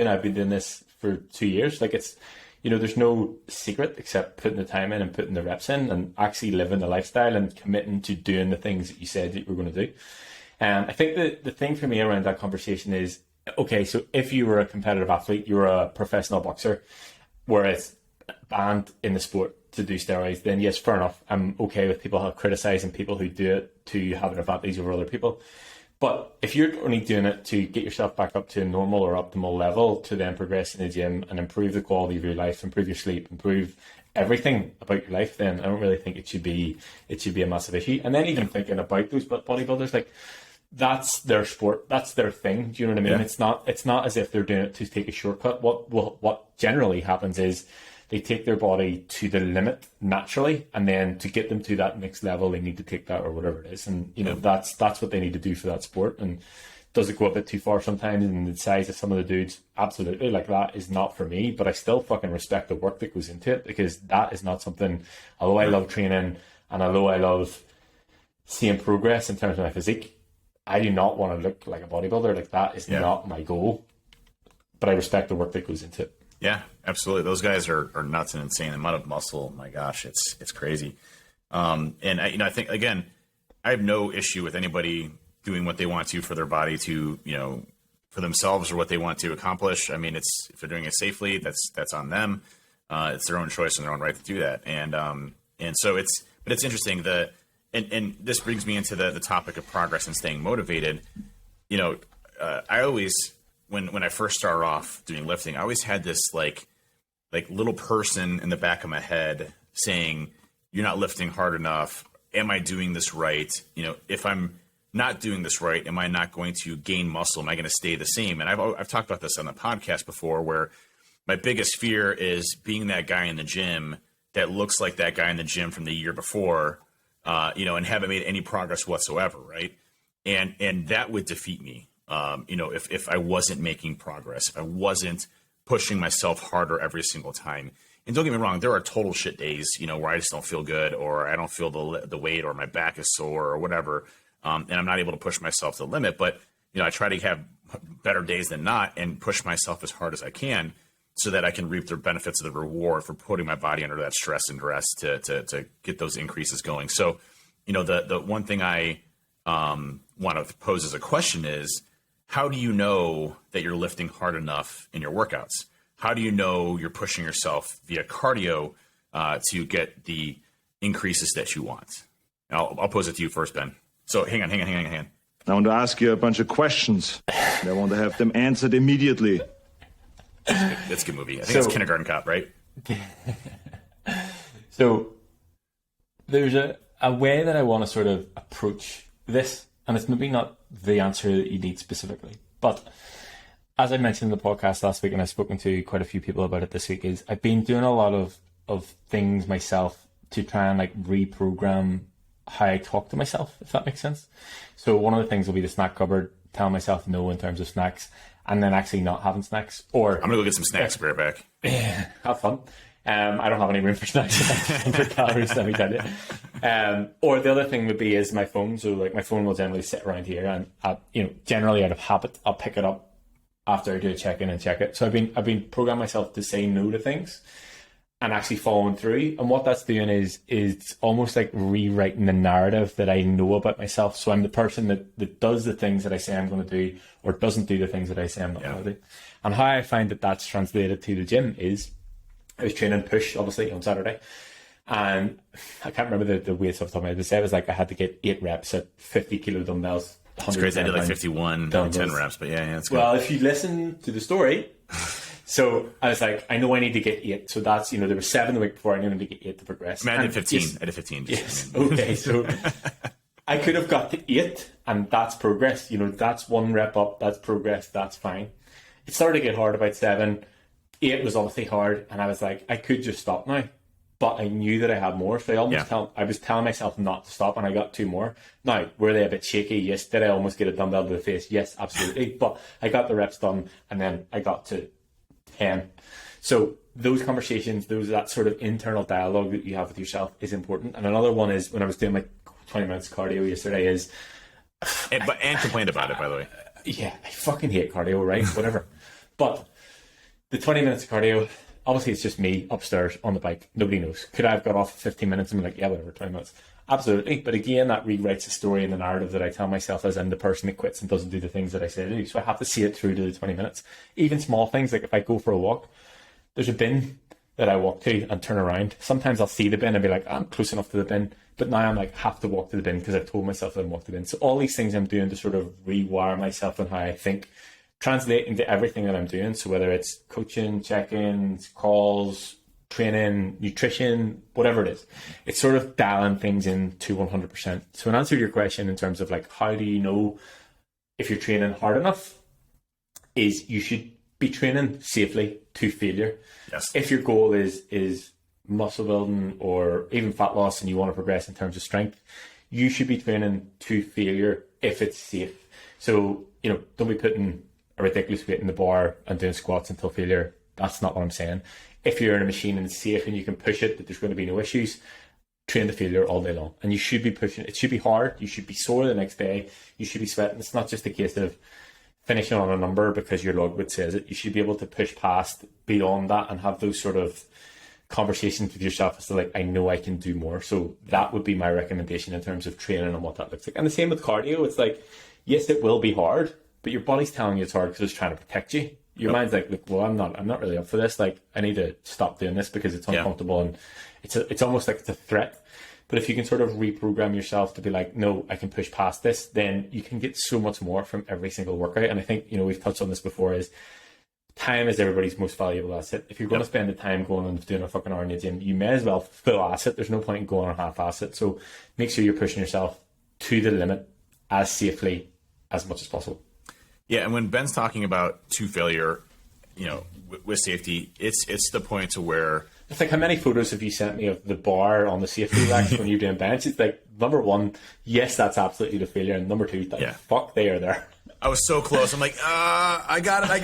and I have been doing this for 2 years. Like, it's, you know, there's no secret except putting the time in and putting the reps in and actually living the lifestyle and committing to doing the things that you said that you were going to do. I think the thing for me around that conversation is, okay, so if you were a competitive athlete, you were a professional boxer, where it's banned in the sport to do steroids, then yes, fair enough. I'm okay with people criticizing people who do it to have an advantage over other people. But if you're only doing it to get yourself back up to a normal or optimal level to then progress in the gym and improve the quality of your life, improve your sleep, improve everything about your life, then I don't really think it should be a massive issue. And then even thinking about those bodybuilders, like, that's their sport, that's their thing. Do you know what I mean? Yeah. It's not as if they're doing it to take a shortcut. What generally happens is they take their body to the limit naturally, and then to get them to that next level, they need to take that or whatever it is. And, you know, that's what they need to do for that sport. And does it go a bit too far sometimes in the size of some of the dudes? Absolutely. Like, that is not for me, but I still fucking respect the work that goes into it, because that is not something, although I love training and although I love seeing progress in terms of my physique, I do not want to look like a bodybuilder. Like, that is not my goal, but I respect the work that goes into it. Yeah, absolutely. Those guys are nuts and insane. The amount of muscle, my gosh, it's crazy. And I think, again, I have no issue with anybody doing what they want to for their body to, you know, for themselves or what they want to accomplish. I mean, if they're doing it safely, that's on them. It's their own choice and their own right to do that. And so it's interesting and this brings me into the topic of progress and staying motivated. You know, I always, when I first started off doing lifting, I always had this like little person in the back of my head saying, "You're not lifting hard enough. Am I doing this right? You know, if I'm not doing this right, am I not going to gain muscle? Am I going to stay the same?" And I've talked about this on the podcast before, where my biggest fear is being that guy in the gym that looks like that guy in the gym from the year before, you know, and haven't made any progress whatsoever, right? And that would defeat me, you know, if I wasn't making progress, if I wasn't pushing myself harder every single time. And don't get me wrong, there are total shit days, you know, where I just don't feel good, or I don't feel the weight, or my back is sore, or whatever, and I'm not able to push myself to the limit. But, you know, I try to have better days than not and push myself as hard as I can, so that I can reap the benefits of the reward for putting my body under that stress and duress to get those increases going. So, you know, the one thing I want to pose as a question is, how do you know that you're lifting hard enough in your workouts? How do you know you're pushing yourself via cardio to get the increases that you want? And I'll pose it to you first, Ben. So hang on. I want to ask you a bunch of questions. And I want to have them answered immediately. That's a good movie. I think it's Kindergarten Cop, right? So there's a way that I want to sort of approach this, and it's maybe not the answer that you need specifically, but as I mentioned in the podcast last week, and I've spoken to quite a few people about it this week, is I've been doing a lot of things myself to try and like reprogram how I talk to myself, if that makes sense. So one of the things will be the snack cupboard, telling myself no in terms of snacks, and then actually not having snacks. Or I'm gonna go get some snacks. Be right back. Have fun. I don't have any room for snacks. 100 calories, let me tell you. Or the other thing would be is my phone. So like my phone will generally sit around here, and you know, generally out of habit, I'll pick it up after I do a check-in and check it. So I've been programming myself to say no to things and actually following through. And what that's doing is almost like rewriting the narrative that I know about myself. So I'm the person that does the things that I say I'm going to do, or doesn't do the things that I say I'm not going to do. And how I find that that's translated to the gym is, I was training push, obviously, on Saturday. And I can't remember the weights off the top of my head. They said it was like I had to get 8 reps at 50 kilo dumbbells. It's crazy. I did like 51, 10 reps, but yeah, that's good. Well, if you listen to the story, so I was like, I know I need to get 8. So that's, you know, there were 7 the week before. I needed to get 8 to progress. I did 15. Yes, I did 15. Yes. Okay. So I could have got to 8, and that's progress. You know, that's 1 rep up. That's progress. That's fine. It started to get hard about 7. 8 was obviously hard, and I was like, I could just stop now. But I knew that I had more, so I was telling myself not to stop, and I got 2 more. Now, were they a bit shaky? Yes. Did I almost get a dumbbell to the face? Yes, absolutely. But I got the reps done, and then I got to 10. So those conversations, that sort of internal dialogue that you have with yourself is important. And another one is when I was doing my 20 minutes cardio yesterday is... And complained about it, by the way. Yeah, I fucking hate cardio, right? Whatever. But the 20 minutes of cardio... Obviously, it's just me upstairs on the bike. Nobody knows. Could I have got off 15 minutes and be like, yeah, whatever, 20 minutes? Absolutely. But again, that rewrites the story and the narrative that I tell myself as I'm the person that quits and doesn't do the things that I say to do. So I have to see it through to the 20 minutes. Even small things, like if I go for a walk, there's a bin that I walk to and turn around. Sometimes I'll see the bin and be like, I'm close enough to the bin. But now I'm like, have to walk to the bin because I've told myself that I'm walk to the bin. So all these things I'm doing to sort of rewire myself and how I think, translate into everything that I'm doing. So whether it's coaching, check-ins, calls, training, nutrition, whatever it is, it's sort of dialing things in to 100%. So in answer to your question in terms of like, how do you know if you're training hard enough, is you should be training safely to failure. Yes. If your goal is muscle building or even fat loss and you want to progress in terms of strength, you should be training to failure if it's safe. So, you know, don't be putting a ridiculous weight in the bar and doing squats until failure. That's not what I'm saying. If you're in a machine and it's safe and you can push it, that there's going to be no issues, train to failure all day long. And you should be pushing. It should be hard. You should be sore the next day. You should be sweating. It's not just a case of finishing on a number because your logbook says it. You should be able to push past beyond that and have those sort of conversations with yourself as to like, I know I can do more. So that would be my recommendation in terms of training and what that looks like. And the same with cardio. It's like, yes, it will be hard, but your body's telling you it's hard because it's trying to protect you. Your mind's like, look, well, I'm not really up for this. Like, I need to stop doing this because it's uncomfortable, and it's almost like it's a threat. But if you can sort of reprogram yourself to be like, no, I can push past this, then you can get so much more from every single workout. And I think, we've touched on this before, is time is everybody's most valuable asset. If you're going to spend the time going and doing a fucking hour in the gym, you may as well full asset. There's no point in going on half asset. So make sure you're pushing yourself to the limit as safely as much as possible. Yeah, and when Ben's talking about to failure, with safety, it's the point to where it's like, how many photos have you sent me of the bar on the safety racks when you're doing bench? It's like, number one, yes, that's absolutely the failure, and number two, fuck, they are there. I was so close. I'm like, I got it. I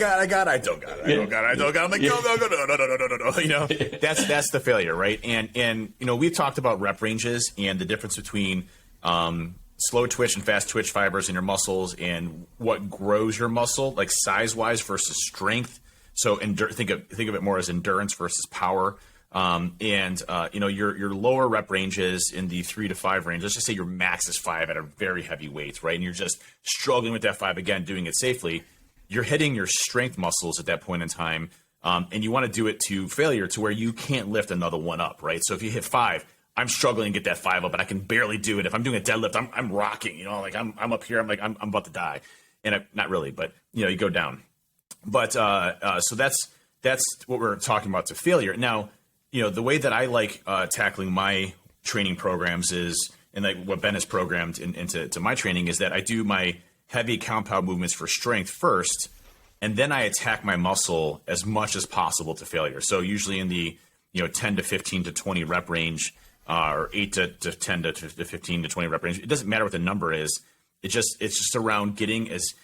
don't got it. I'm like, no. That's the failure, right? And we've talked about rep ranges and the difference between slow twitch and fast twitch fibers in your muscles and what grows your muscle, like size wise versus strength. So think of it more as endurance versus power. Your lower rep ranges in the 3 to 5 range. Let's just say your max is 5 at a very heavy weight, right? And you're just struggling with that 5 again, doing it safely. You're hitting your strength muscles at that point in time, and you want to do it to failure to where you can't lift another one up, right? So if you hit 5, I'm struggling to get that 5 up, and I can barely do it. If I'm doing a deadlift, I'm rocking, like I'm up here, I'm like I'm about to die, and not really, but you go down. But so that's what we're talking about to failure. Now, the way that I like tackling my training programs is, and like what Ben has programmed into my training, is that I do my heavy compound movements for strength first, and then I attack my muscle as much as possible to failure. So usually in the 10 to 15 to 20 rep range, or 8 to 10 to 15 to 20 rep range. It doesn't matter what the number is. It's just around getting as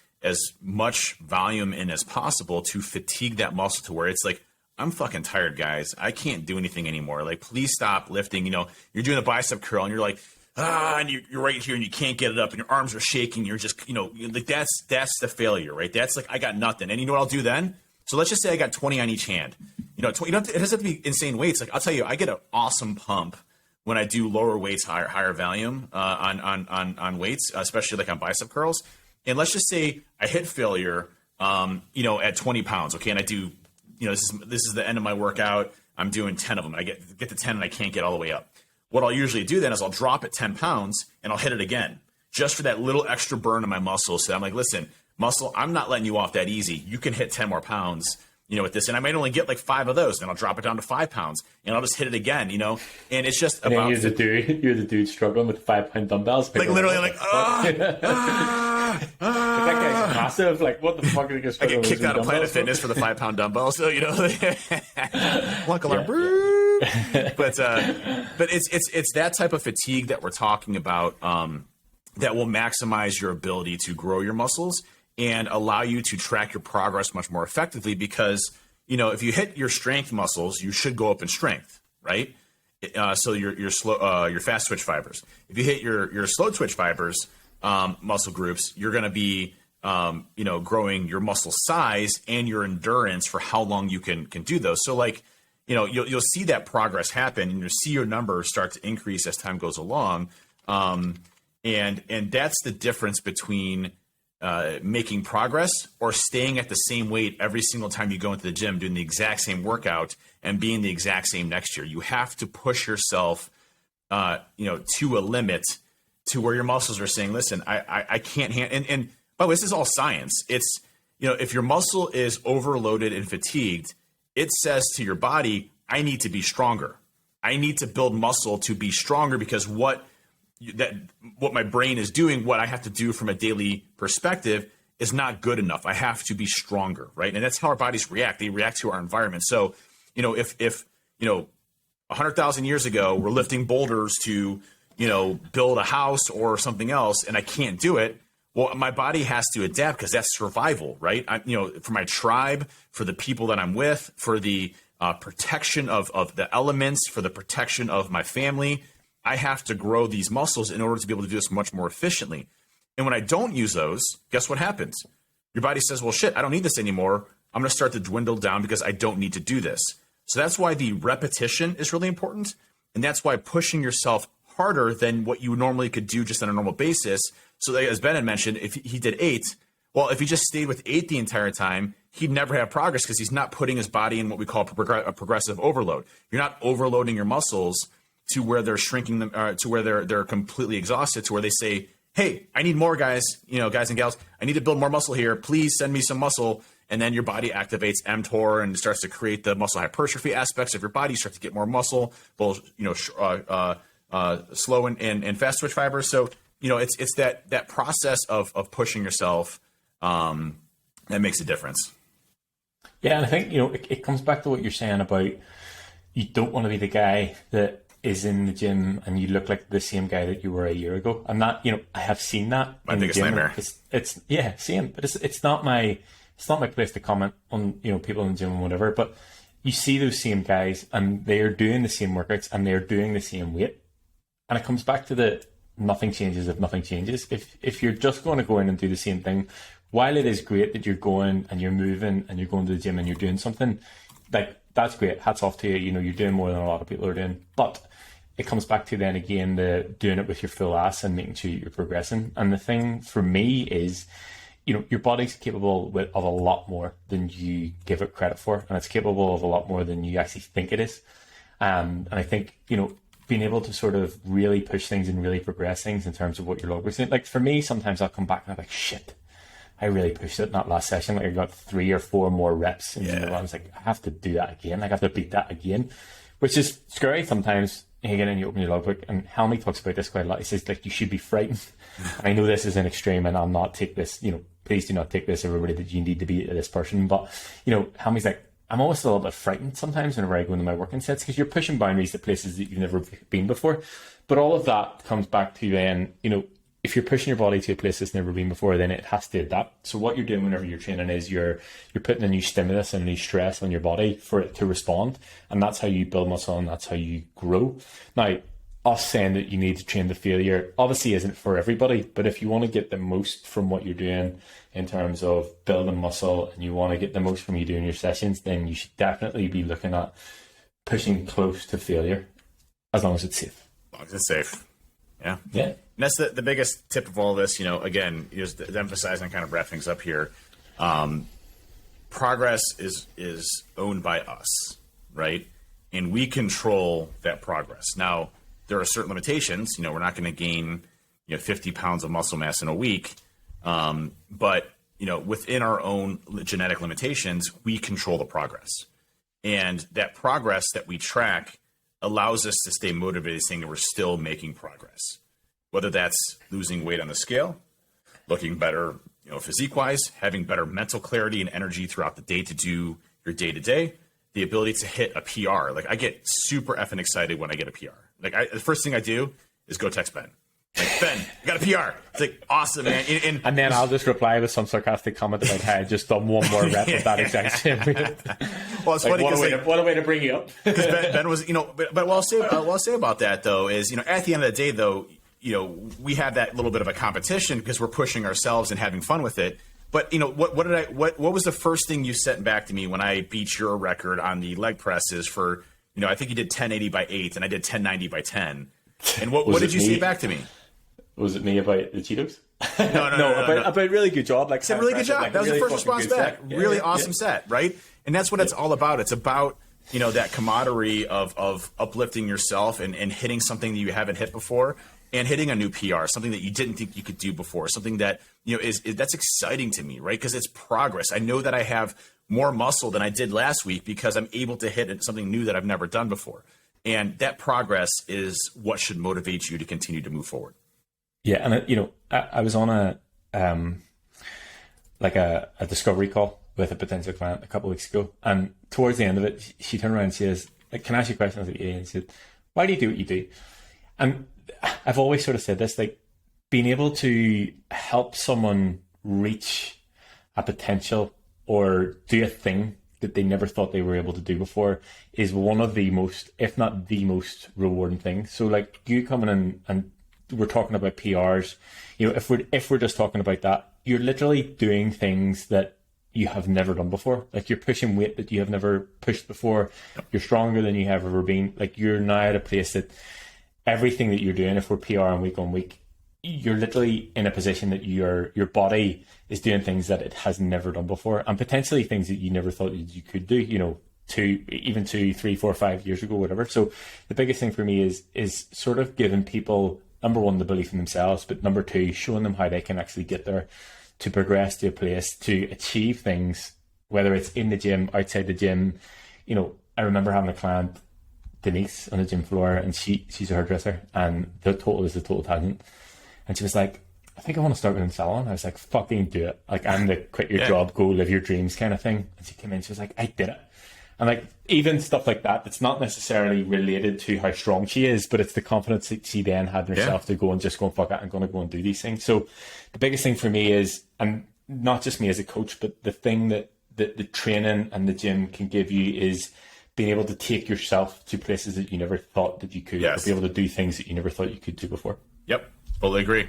much volume in as possible to fatigue that muscle to where it's like, I'm fucking tired, guys. I can't do anything anymore. Like, please stop lifting. You're doing a bicep curl and you're like, and you're right here and you can't get it up and your arms are shaking. You're just, like that's the failure, right? That's like, I got nothing. And you know what I'll do then? So let's just say I got 20 on each hand. It doesn't have to be insane weights. Like, I'll tell you, I get an awesome pump when I do lower weights, higher volume on weights, especially like on bicep curls. And let's just say I hit failure, at 20 pounds. Okay. And I do, this is the end of my workout. I'm doing 10 of them. I get to 10 and I can't get all the way up. What I'll usually do then is I'll drop at 10 pounds and I'll hit it again just for that little extra burn in my muscles. So I'm like, listen, muscle, I'm not letting you off that easy. You can hit 10 more pounds, with this. And I might only get like 5 of those. Then I'll drop it down to 5 pounds and I'll just hit it again, and it's just and about. You're the dude struggling with 5-pound dumbbells. Like literally, like, that guy's massive. Like, what the fuck are you going to I get kicked out of Planet Fitness for the 5-pound dumbbell. So, Uncle Arm. But it's that type of fatigue that we're talking about that will maximize your ability to grow your muscles and allow you to track your progress much more effectively. Because if you hit your strength muscles, you should go up in strength, right? So your slow your fast twitch fibers. If you hit your slow twitch fibers muscle groups, you're going to be growing your muscle size and your endurance for how long you can do those. So like, you'll see that progress happen and you'll see your numbers start to increase as time goes along. And that's the difference between making progress or staying at the same weight every single time you go into the gym, doing the exact same workout and being the exact same next year. You have to push yourself, to a limit to where your muscles are saying, listen, I can't handle, and by the way, this is all science. It's, if your muscle is overloaded and fatigued, it says to your body, I need to be stronger. I need to build muscle to be stronger because what my brain is doing, what I have to do from a daily perspective is not good enough. I have to be stronger, right? And that's how our bodies react. They react to our environment. So, if 100,000 years ago, we're lifting boulders to, build a house or something else, and I can't do it, well, my body has to adapt because that's survival, right? For my tribe, for the people that I'm with, for the protection of the elements, for the protection of my family, I have to grow these muscles in order to be able to do this much more efficiently. And when I don't use those, guess what happens? Your body says, well, shit, I don't need this anymore. I'm going to start to dwindle down because I don't need to do this. So that's why the repetition is really important. And that's why pushing yourself harder than what you normally could do just on a normal basis. So as Ben had mentioned, if he did 8, well, if he just stayed with 8 the entire time, he'd never have progress because he's not putting his body in what we call a progressive overload. You're not overloading your muscles to where they're shrinking them, to where they're completely exhausted, to where they say, hey, I need more guys, guys and gals, I need to build more muscle here. Please send me some muscle. And then your body activates mTOR and starts to create the muscle hypertrophy aspects of your body. You start to get more muscle, both slow and fast twitch fibers. So it's that process of pushing yourself that makes a difference. Yeah, and I think it comes back to what you're saying about you don't want to be the guy that is in the gym and you look like the same guy that you were a year ago. And that I have seen that. My biggest nightmare. It's same, but it's not my place to comment on people in the gym and whatever. But you see those same guys and they are doing the same workouts and they're doing the same weight, and it comes back to the nothing changes if nothing changes. If you're just going to go in and do the same thing, while it is great that you're going and you're moving and you're going to the gym and you're doing something, like that's great. Hats off to you. You're doing more than a lot of people are doing, but it comes back to then again the doing it with your full ass and making sure you're progressing. And the thing for me is, your body's capable of a lot more than you give it credit for, and it's capable of a lot more than you actually think it is. And I think, being able to sort of really push things and really progress things in terms of what your log was doing. Like for me, sometimes I'll come back and I'm like, shit, I really pushed it in that last session. Like I got 3 or 4 more reps. And I was like, I have to do that again. I have to beat that again, which is scary sometimes. You get in, you open your logbook, and Helmy talks about this quite a lot. He says, like, you should be frightened. And I know this is an extreme, and I'll not take this, please do not take this, everybody, that you need to be this person. But, Helmy's like, I'm almost a little bit frightened sometimes whenever I go into my working sets, because you're pushing boundaries at places that you've never been before. But all of that comes back to then, if you're pushing your body to a place that's never been before, then it has to adapt. So what you're doing whenever you're training is you're putting a new stimulus and a new stress on your body for it to respond. And that's how you build muscle and that's how you grow. Now, us saying that you need to train to failure obviously isn't for everybody, but if you want to get the most from what you're doing in terms of building muscle and you want to get the most from you doing your sessions, then you should definitely be looking at pushing close to failure as long as it's safe. As long as it's safe. Yeah. Yeah. And that's the biggest tip of all this, again, just to emphasize and kind of wrap things up here. Progress is owned by us, right? And we control that progress. Now, there are certain limitations. We're not going to gain 50 pounds of muscle mass in a week. But, within our own genetic limitations, we control the progress. And that progress that we track allows us to stay motivated, saying that we're still making progress. Whether that's losing weight on the scale, looking better, physique-wise, having better mental clarity and energy throughout the day to do your day-to-day, the ability to hit a PR. Like, I get super effing excited when I get a PR. Like, the first thing I do is go text Ben. Like, Ben, I got a PR. It's like, awesome, man. And then I'll just reply with some sarcastic comment about how I just done one more rep of that exact same weight. Well, it's funny because what a way to bring you up. Because Ben was, but what I'll say about that though is, at the end of the day though, we have that little bit of a competition because we're pushing ourselves and having fun with it. But what was the first thing you sent back to me when I beat your record on the leg presses for, I think you did 1080 by 8 and I did 1090 by 10. And what did you say back to me? Was it me about the Cheetos? No, about really good job. Like, it's a really good job. That was the first response back. Really awesome set, right? And that's what it's all about. It's about, that camaraderie of uplifting yourself and hitting something that you haven't hit before. And hitting a new PR, something that you didn't think you could do before, something that is that's exciting to me, right? Because it's progress. I know that I have more muscle than I did last week because I'm able to hit something new that I've never done before, and that progress is what should motivate you to continue to move forward. Yeah, and I was on a discovery call with a potential client a couple of weeks ago, and towards the end of it, she turned around and says, like, "Can I ask you a question?" I was like, "Yeah." And she said, "Why do you do what you do?" And I've always sort of said this, like, being able to help someone reach a potential or do a thing that they never thought they were able to do before is one of the most, if not the most rewarding things. So like you coming in and we're talking about PRs, if we're just talking about that, you're literally doing things that you have never done before. Like, you're pushing weight that you have never pushed before. You're stronger than you have ever been. Like, you're now at a place that everything that you're doing, if we're PR and week on week, you're literally in a position that your body is doing things that it has never done before, and potentially things that you never thought you could do. even 2, 3, 4, 5 years ago, whatever. So the biggest thing for me is sort of giving people, number one, the belief in themselves, but number two, showing them how they can actually get there, to progress to a place, to achieve things, whether it's in the gym, outside the gym. You know, I remember having a client, Denise, on the gym floor, and she's a hairdresser, and the total is a total talent. And she was like, I think I want to start with a salon. I was like, fucking do it. Like, I'm the quit your job, go live your dreams kind of thing. And she came in, she was like, I did it. And like, even stuff like that, it's not necessarily related to how strong she is, but it's the confidence that she then had in herself to go and just go and fuck it, I'm going to go and do these things. So the biggest thing for me is, and not just me as a coach, but the thing that the training and the gym can give you is being able to take yourself to places that you never thought that you could, or be able to do things that you never thought you could do before. Yep, totally agree.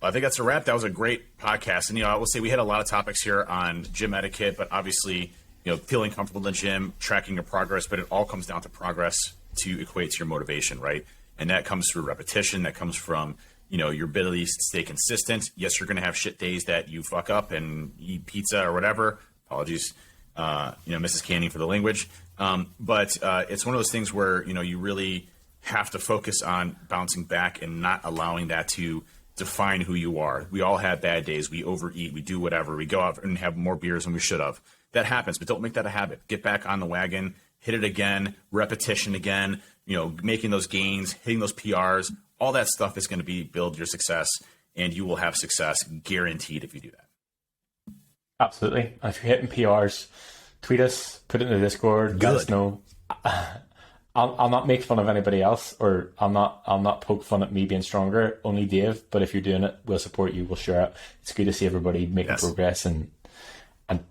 I think that's a wrap. That was a great podcast. And, I will say we had a lot of topics here on gym etiquette, but obviously, feeling comfortable in the gym, tracking your progress, but it all comes down to progress to equate to your motivation, right? And that comes through repetition. That comes from, your ability to stay consistent. Yes, you're going to have shit days that you fuck up and eat pizza or whatever. Apologies, Mrs. Canning for the language. But it's one of those things where, you really have to focus on bouncing back and not allowing that to define who you are. We all have bad days. We overeat. We do whatever. We go out and have more beers than we should have. That happens, but don't make that a habit. Get back on the wagon, hit it again, repetition again, making those gains, hitting those PRs. All that stuff is going to build your success, and you will have success guaranteed if you do that. Absolutely. And if you're hitting PRs, tweet us, put it in the Discord, let us know. I'll not make fun of anybody else, or I'll not poke fun at me being stronger, only Dave. But if you're doing it, we'll support you, we'll share it. It's good to see everybody making progress, and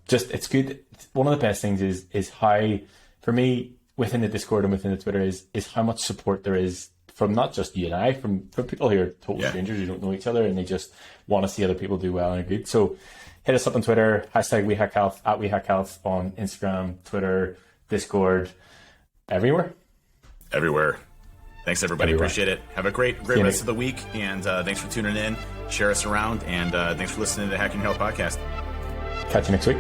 just, it's good. One of the best things is how, for me, within the Discord and within the Twitter is how much support there is from not just you and I, from people who are total strangers who don't know each other, and they just want to see other people do well and are good. So hit us up on Twitter, #WeHackHealth, @WeHackHealth on Instagram, Twitter, Discord, everywhere. Thanks, everybody. Appreciate it. Have a great rest of the week, and thanks for tuning in. Share us around, and thanks for listening to the Hacking Health Podcast. Catch you next week.